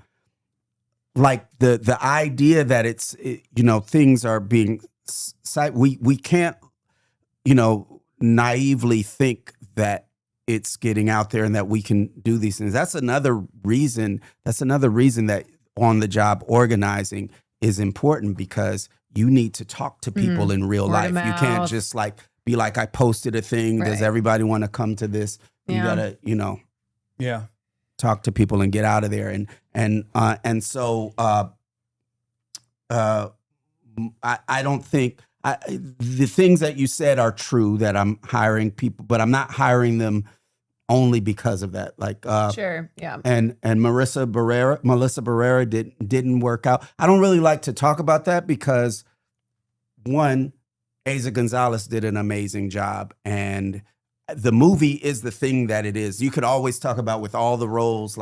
Like the idea that things are being, we can't, naively think that it's getting out there and that we can do these things. That's another reason that on the job organizing is important, because you need to talk to people in real life. You can't just be like, I posted a thing. Right. Does everybody want to come to this? You gotta, talk to people and get out of there. And so I don't think the things that you said are true, that I'm hiring people, but I'm not hiring them only because of that. Sure. Yeah. And Melissa Barrera didn't work out. I don't really like to talk about that because, one, Eiza Gonzalez did an amazing job, and the movie is the thing that it is. You could always talk about with all the roles,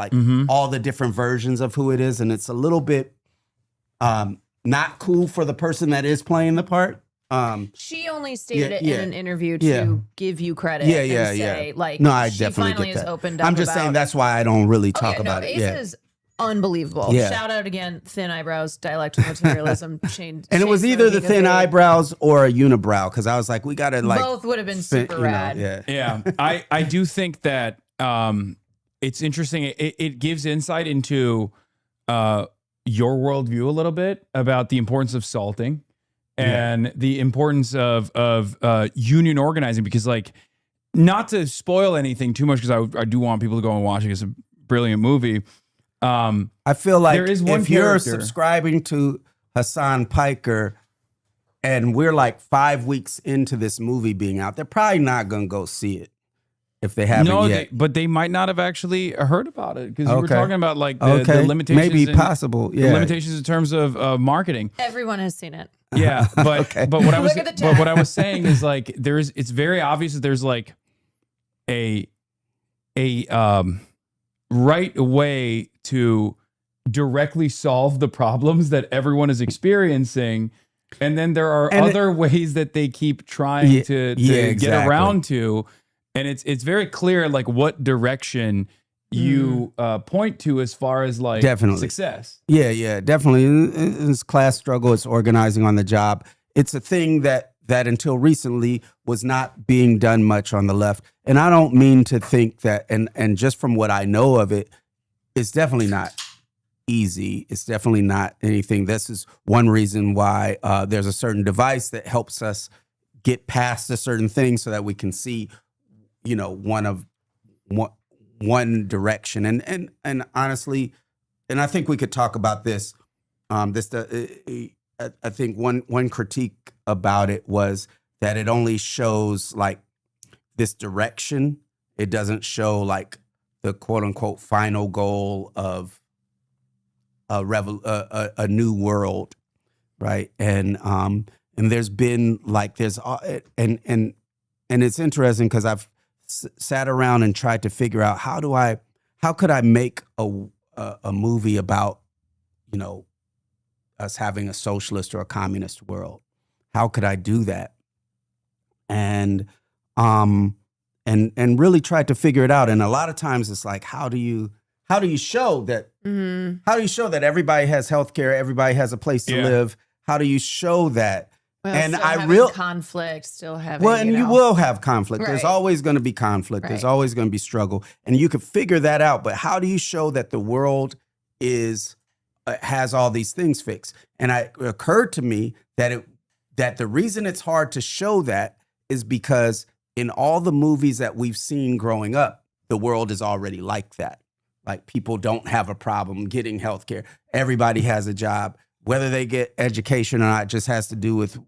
all the different versions of who it is, and it's a little bit not cool for the person that is playing the part. She only stated it in an interview to give you credit. And say, no, I she definitely finally get has that. opened up. I'm just saying that's why I don't really talk about it. Eiza is unbelievable. Yeah. Shout out again, thin eyebrows, dialectical materialism. And it was either the thin eyebrows or a unibrow, because I was like, we got to both would have been super rad. Yeah. I do think that it's interesting. It gives insight into your worldview a little bit about the importance of salting. And the importance of union organizing, because not to spoil anything too much, because I do want people to go and watch it. It's a brilliant movie. I feel like there is one if you're character subscribing to Hasan Piker and we're like 5 weeks into this movie being out, they're probably not going to go see it if they haven't yet. But they might not have actually heard about it, because you were talking about the limitations. Maybe possible. Yeah. The limitations in terms of marketing. Everyone has seen it. Yeah, but but what I was saying is it's very obvious that there's a right way to directly solve the problems that everyone is experiencing, and then there are other ways that they keep trying to get around to, and it's very clear what direction you point to as far as definitely success. Yeah, definitely. It's class struggle. It's organizing on the job. It's a thing that until recently was not being done much on the left. And I don't mean to think that, and just from what I know of it, it's definitely not easy. It's definitely not anything. This is one reason why there's a certain device that helps us get past a certain thing so that we can see, one direction. And honestly, and I think we could talk about this. I think one critique about it was that it only shows this direction. It doesn't show the quote unquote final goal of a new world, right? And there's been and it's interesting because I've sat around and tried to figure out how could I make a movie about us having a socialist or a communist world. How could I do that? And really tried to figure it out. And a lot of times it's how do you show that how do you show that everybody has healthcare, everybody has a place to live? How do you show that? Well, and conflict, still having you will have conflict. Right. There's always going to be conflict. There's always going to be struggle, and you can figure that out. But how do you show that the world has all these things fixed? And it occurred to me that the reason it's hard to show that is because in all the movies that we've seen growing up, the world is already like that. People don't have a problem getting healthcare. Everybody has a job. Whether they get education or not just has to do with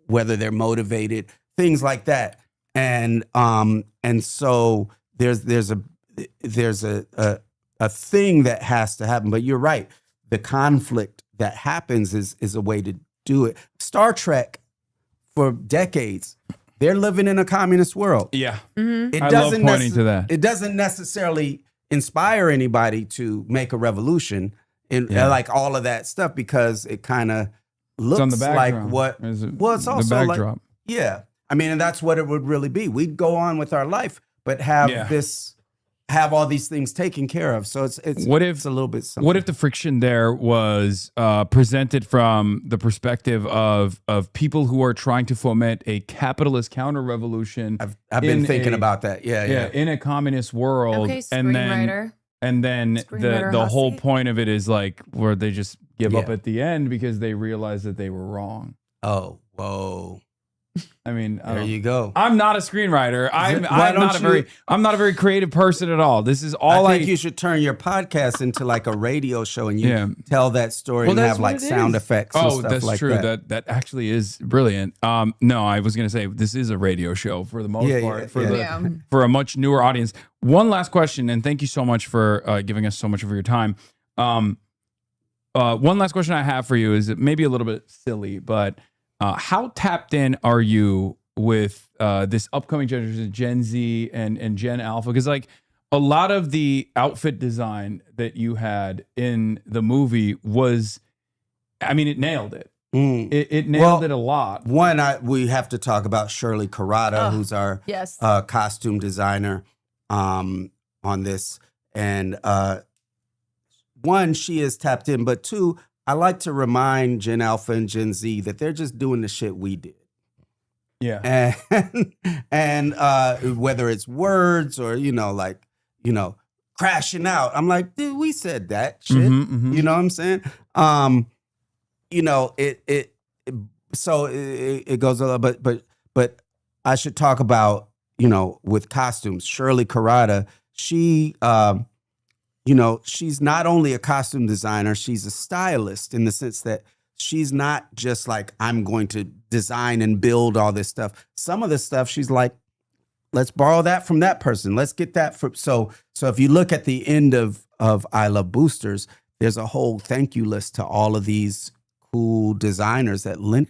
whether they're motivated, things like that. And so there's a thing that has to happen. But you're right. The conflict that happens is a way to do it. Star Trek, for decades, they're living in a communist world. Yeah. It I doesn't love pointing to that. It doesn't necessarily inspire anybody to make a revolution in like all of that stuff, because it kind of looks on the like background. what. Well, it's also the like, backdrop. yeah. I mean, and that's what it would really be. We'd go on with our life, but have all these things taken care of. So it's what if it's a little bit something. What if the friction there was presented from the perspective of people who are trying to foment a capitalist counter revolution? I've been thinking about that. Yeah, in a communist world. Okay, and screenwriter. then Screenwriter the whole Hasan. point of it is like where they just give up Yeah. at the end because they realize that they were wrong. Oh, whoa. I mean, There you go. I'm not a screenwriter. I'm Why don't I'm not a very creative person at all. This is all I think you should turn your podcast into like a radio show, and you Yeah. tell that story and that's have what like it sound is. effects and Oh, stuff that's like true. that. That actually is brilliant. No, I was gonna say this is a radio show for the most part for a much newer audience. One last question, and thank you so much for giving us so much of your time. One last question I have for you is maybe a little bit silly, but how tapped in are you with this upcoming generation, Gen Z and Gen Alpha? Because like a lot of the outfit design that you had in the movie was, I mean, it nailed it. It nailed it a lot. One, we have to talk about Shirley Carrata, who's our costume designer on this. And one, she is tapped in, but two, I like to remind Gen Alpha and Gen Z that they're just doing the shit we did. Yeah. And whether it's words or, crashing out. I'm like, dude, we said that shit. You know what I'm saying? So it goes a lot, but I should talk about, with costumes, Shirley Carrata, she, she's not only a costume designer, she's a stylist in the sense that she's not just like, I'm going to design and build all this stuff. Some of the stuff she's like, let's borrow that from that person. Let's get that from. So if you look at the end of I Love Boosters, there's a whole thank you list to all of these cool designers that lent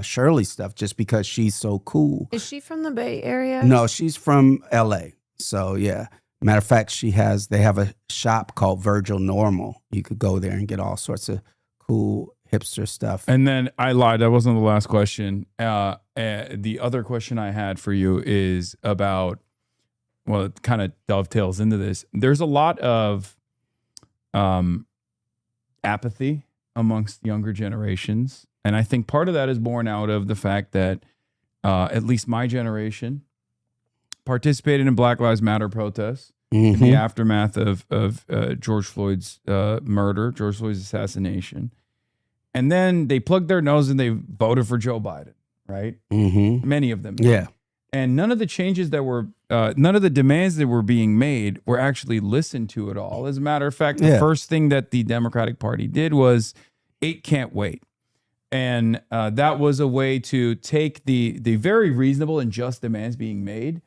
Shirley stuff just because she's so cool. Is she from the Bay Area? No, she's from LA. So yeah. Matter of fact, they have a shop called Virgil Normal. You could go there and get all sorts of cool hipster stuff. And then I lied. That wasn't the last question. The other question I had for you is about, well, it kind of dovetails into this. There's a lot of apathy amongst younger generations. And I think part of that is born out of the fact that at least my generation participated in Black Lives Matter protests in the aftermath of George Floyd's murder, George Floyd's assassination. And then they plugged their nose and they voted for Joe Biden, right? Many of them. Yeah. And none of the changes that were, none of the demands that were being made were actually listened to at all. As a matter of fact, the first thing that the Democratic Party did was 8 can't wait. And that was a way to take the very reasonable and just demands being made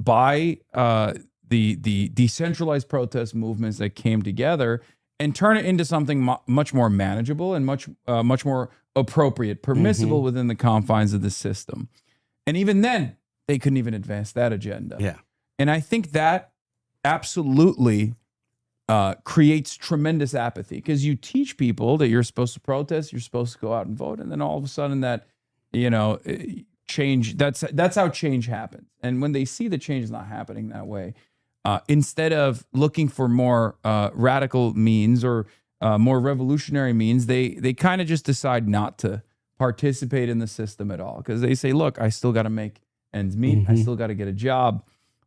by the decentralized protest movements that came together and turn it into something much more manageable and much more appropriate, permissible within the confines of the system. And even then, they couldn't even advance that agenda. Yeah. And I think that absolutely creates tremendous apathy because you teach people that you're supposed to protest, you're supposed to go out and vote, and then all of a sudden that, change, that's how change happens. And when they see the change is not happening that way, instead of looking for more radical means or more revolutionary means, they kind of just decide not to participate in the system at all because they say, look, I still got to make ends meet. I still got to get a job.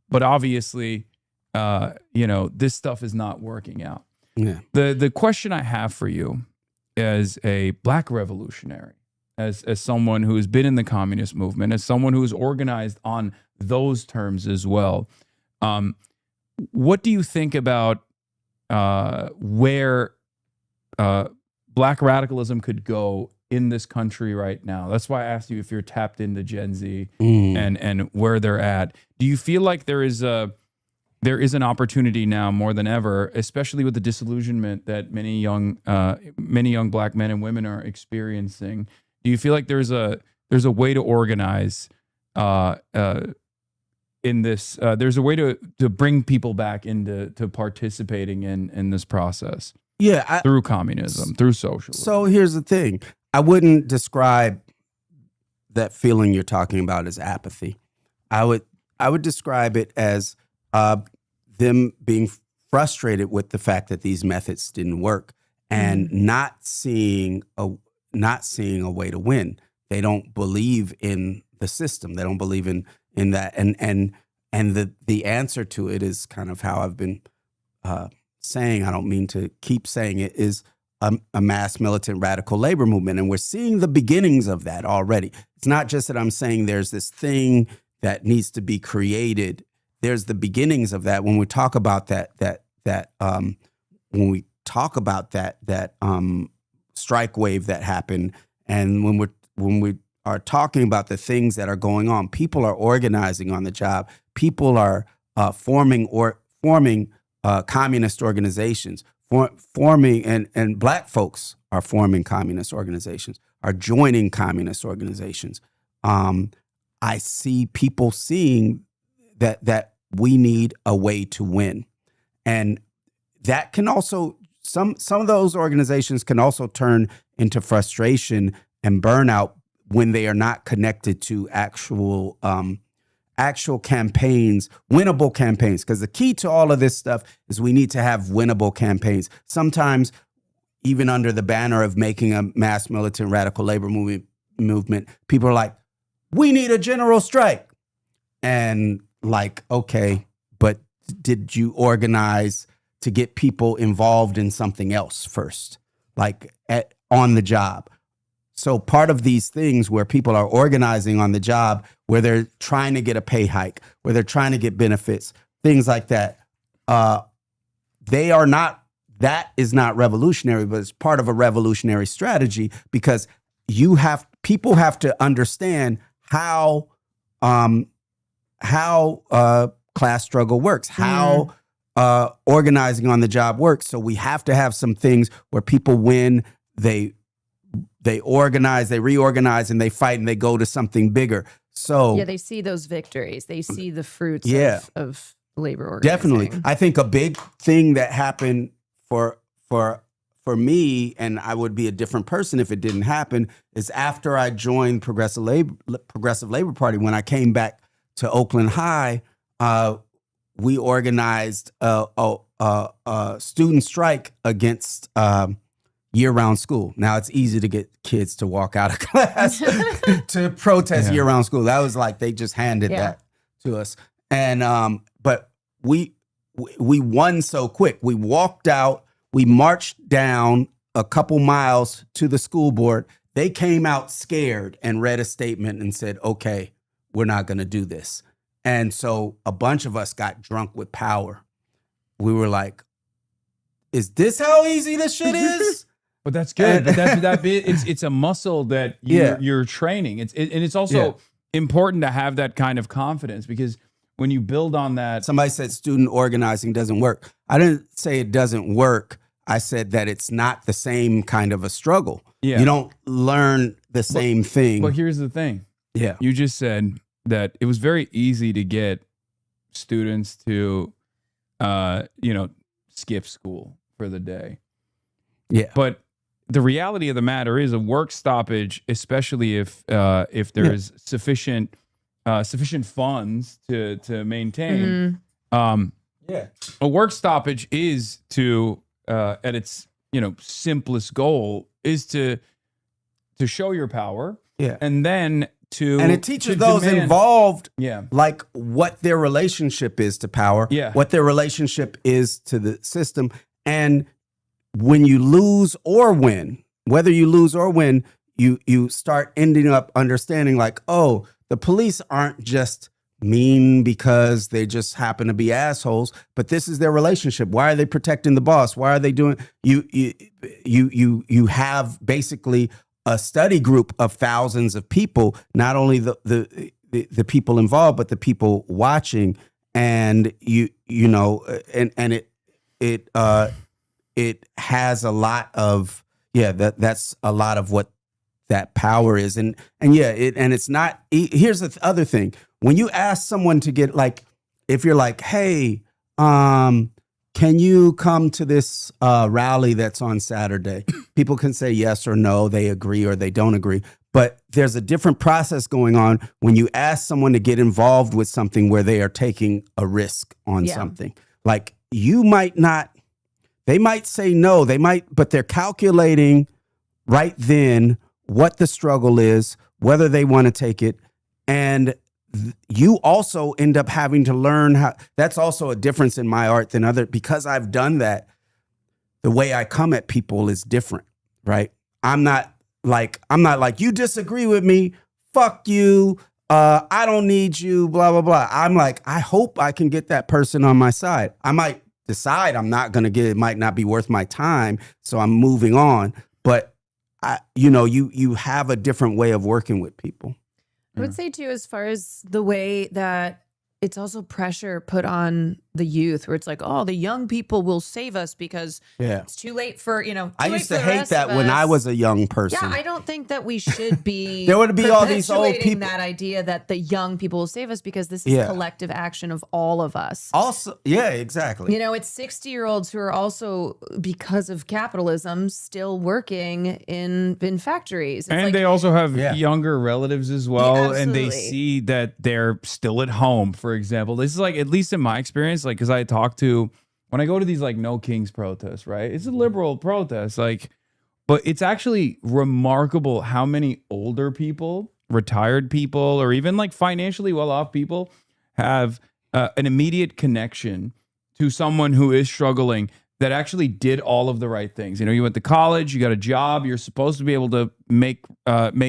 But obviously, this stuff is not working out. Yeah. The question I have for you as a Black revolutionary, as someone who has been in the communist movement, as someone who is organized on those terms as well, what do you think about where Black radicalism could go in this country right now? That's why I asked you if you're tapped into Gen Z and where they're at. Do you feel like there is an opportunity now more than ever, especially with the disillusionment that many young Black men and women are experiencing? Do you feel like there's a way to organize in this? There's a way to bring people back into participating in this process. Yeah, through communism, through socialism. So here's the thing: I wouldn't describe that feeling you're talking about as apathy. I would describe it as them being frustrated with the fact that these methods didn't work and not seeing a way to win. They don't believe in the system. They don't believe in that. And the answer to it is kind of how I've been saying, I don't mean to keep saying it, is a mass militant radical labor movement. And we're seeing the beginnings of that already. It's not just that I'm saying there's this thing that needs to be created. There's the beginnings of that. When we talk about that strike wave that happened, and when we are talking about the things that are going on, people are organizing on the job. People are forming communist organizations, forming and Black folks are forming communist organizations, are joining communist organizations. I see people seeing that we need a way to win. And that can also, some of those organizations can also turn into frustration and burnout when they are not connected to actual campaigns, winnable campaigns. Because the key to all of this stuff is we need to have winnable campaigns. Sometimes, even under the banner of making a mass militant radical labor movement, people are like, we need a general strike. And like, okay, but did you organize to get people involved in something else first, like on the job? So part of these things where people are organizing on the job, where they're trying to get a pay hike, where they're trying to get benefits, things like that, that is not revolutionary, but it's part of a revolutionary strategy, because people have to understand how class struggle works, how organizing on the job works. So we have to have some things where people win, they organize, they reorganize, and they fight, and they go to something bigger. So yeah, they see those victories. They see the fruits of labor organizing. Definitely. I think a big thing that happened for me, and I would be a different person if it didn't happen, is after I joined Progressive Labor Party, when I came back to Oakland High, we organized a student strike against year-round school. Now, it's easy to get kids to walk out of class to protest year-round school. That was like they just handed that to us. And but we won so quick. We walked out. We marched down a couple miles to the school board. They came out scared and read a statement and said, okay, we're not going to do this. And so a bunch of us got drunk with power. We were like, is this how easy this shit is? But that's good. But it's a muscle that you're training. It's also important to have that kind of confidence, because when you build on that. Somebody said student organizing doesn't work. I didn't say it doesn't work. I said that it's not the same kind of a struggle. Yeah. You don't learn the same thing. But here's the thing. Yeah. You just said that it was very easy to get students to, skip school for the day. Yeah. But the reality of the matter is a work stoppage, especially if there is sufficient funds to maintain. A work stoppage is to at its simplest goal is to show your power. Yeah. And then and it teaches those involved like what their relationship is to power, what their relationship is to the system. And when you lose or win, whether you lose or win, you start ending up understanding like, oh, the police aren't just mean because they just happen to be assholes, but this is their relationship. Why are they protecting the boss? Why are they doing you have basically a study group of thousands of people, not only the people involved, but the people watching. And you know, and it has a lot of, that's a lot of what that power is. And it's not, here's the other thing. When you ask someone to get, like, if you're like, hey, can you come to this rally that's on Saturday? People can say yes or no, they agree or they don't agree. But there's a different process going on when you ask someone to get involved with something where they are taking a risk on something. Like, you might not, they might say no, but they're calculating right then what the struggle is, whether they want to take it. And you also end up having to learn how. That's also a difference in my art than other, because I've done that. The way I come at people is different, right? I'm not like, you disagree with me, fuck you, I don't need you, blah, blah, blah. I'm like, I hope I can get that person on my side. I might decide I'm not going to get it, might not be worth my time, so I'm moving on. But you have a different way of working with people. I would say too, as far as the way that it's also pressure put on the youth, where it's like, oh, the young people will save us because it's too late for, I used to hate that when I was a young person. Yeah, I don't think that we should be there would be all these old people. That idea that the young people will save us, because this is collective action of all of us. Also, yeah, exactly. It's 60-year-olds who are also, because of capitalism, still working in factories. It's and like, they also have younger relatives as well, and they see that they're still at home. For example, this is like, at least in my experience, like, because I talk to, when I go to these like No Kings protests, right? It's a liberal protest, like, but it's actually remarkable how many older people, retired people, or even like financially well-off people have an immediate connection to someone who is struggling, that actually did all of the right things. You went to college, you got a job, you're supposed to be able to make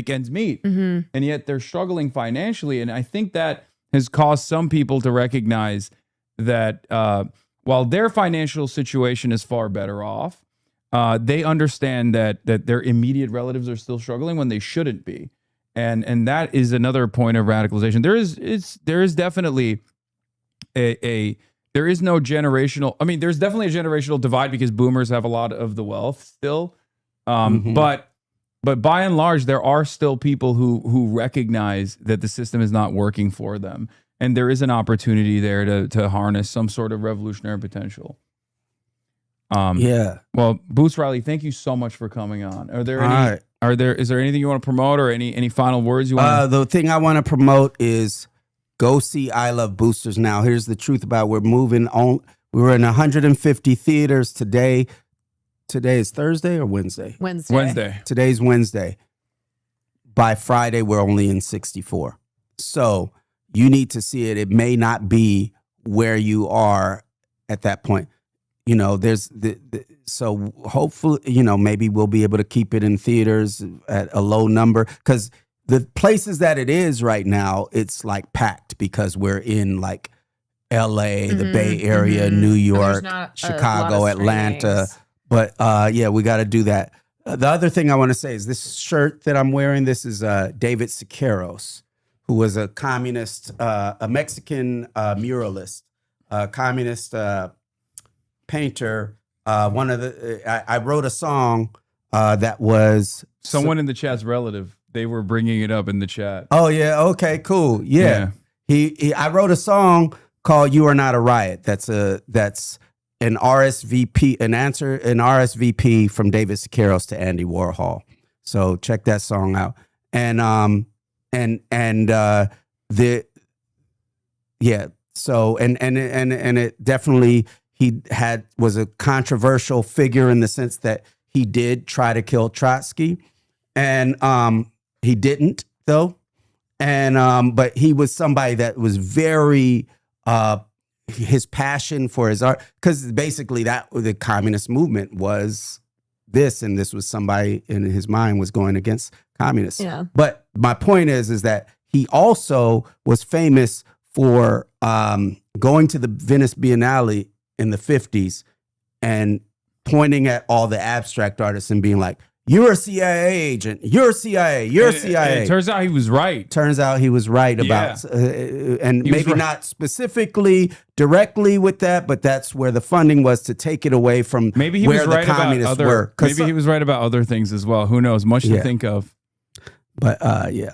ends meet, and yet they're struggling financially. And I think that has caused some people to recognize that while their financial situation is far better off, they understand that their immediate relatives are still struggling when they shouldn't be, and that is another point of radicalization. There is definitely there is no generational. I mean, there's definitely a generational divide because boomers have a lot of the wealth still, but by and large, there are still people who recognize that the system is not working for them. And there is an opportunity there to harness some sort of revolutionary potential. Well, Boots Riley, thank you so much for coming on. Is there anything you want to promote, or any final words you want? The thing I want to promote is go see I Love Boosters now. Here's the truth about, we're moving on. We were in 150 theaters today. Today is Thursday or Wednesday? Wednesday. Today's Wednesday. By Friday, we're only in 64. So you need to see it. It may not be where you are at that point. There's so hopefully, maybe we'll be able to keep it in theaters at a low number, because the places that it is right now, it's like packed, because we're in like LA, the Bay Area, New York, Chicago, Atlanta. But we got to do that. The other thing I want to say is this shirt that I'm wearing. This is David Siqueiros, who was a communist, a Mexican muralist, communist painter. I wrote a song that was someone in the chat's relative. They were bringing it up in the chat. Oh yeah, okay, cool. Yeah. I wrote a song called "You Are Not a Riot." That's an RSVP, an RSVP from David Siqueiros to Andy Warhol. So check that song out. And it definitely, was a controversial figure in the sense that he did try to kill Trotsky, and he didn't though. And but he was somebody that was very his passion for his art, because basically that the communist movement was this, and this was somebody in his mind was going against communists. Yeah. But my point is that he also was famous for going to the Venice Biennale in the 50s and pointing at all the abstract artists and being like, you're a CIA agent. You're a CIA. You're a And CIA. it turns out he was right. Turns out he was right about, and He was maybe right. not specifically directly with that, but that's where the funding was to take it away from Maybe he where was right the about communists other. were. 'Cause Maybe he was right about other things as well. Who knows? Much to Yeah. think of. But yeah.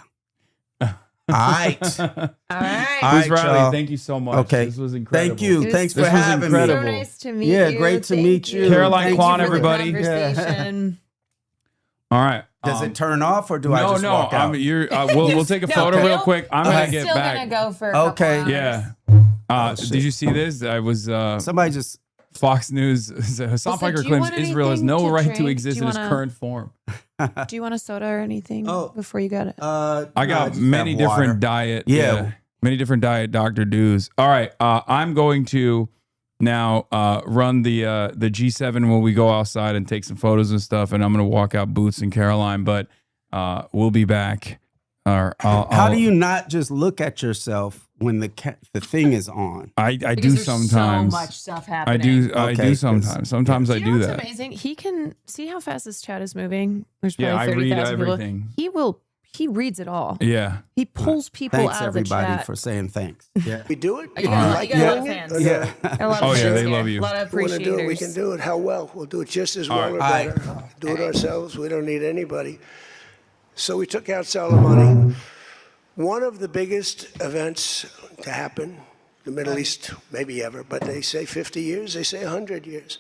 All right. All right. All Miss right, Riley, y'all. thank you so much. Okay. This was incredible. Thank you. It was- Thanks for This was having incredible. So nice to meet Yeah, you. great to Thank meet you. Caroline Thank Kwan, you for the everybody. conversation. All right. Does it turn off or do I No, just no. walk out? We'll take a No, photo okay. real quick. I'm Okay. gonna get Still back. gonna go for a couple Okay. hours. Yeah. shit. Did you see this? I was Somebody just Fox News. Hassan Listen, Piker do you claims want Israel has anything no to right to drink? exist Do in you its wanna- current form. Do you want a soda or anything Oh. before you got it? I got just many have different water. diet. Yeah. Many different diet Dr. Do's. All right. I'm going to now run the G7 when we go outside and take some photos and stuff. And I'm going to walk out Boots and Caroline, but we'll be back. How do you not just look at yourself when the thing is on? I do Because there's sometimes. so much stuff I happening. do. I Okay, do 'cause- sometimes. Sometimes I You know do what's that. amazing? He can see how fast this chat is moving. There's probably Yeah, I read 30,000 people. everything. He reads it all. Yeah. He pulls people Thanks out of the everybody chat. for saying thanks. Yeah. We do it. You got, like you got a lot doing of it? fans. Yeah. Got a lot of Oh, yeah, fans they here. love you. A lot of If we want to do it, we appreciators. can do it. How well? We'll do it just as well or right. better. Do it ourselves. We don't need anybody. So we took out Soleimani. One of the biggest events to happen, the Middle East, maybe ever, but they say 50 years, they say 100 years.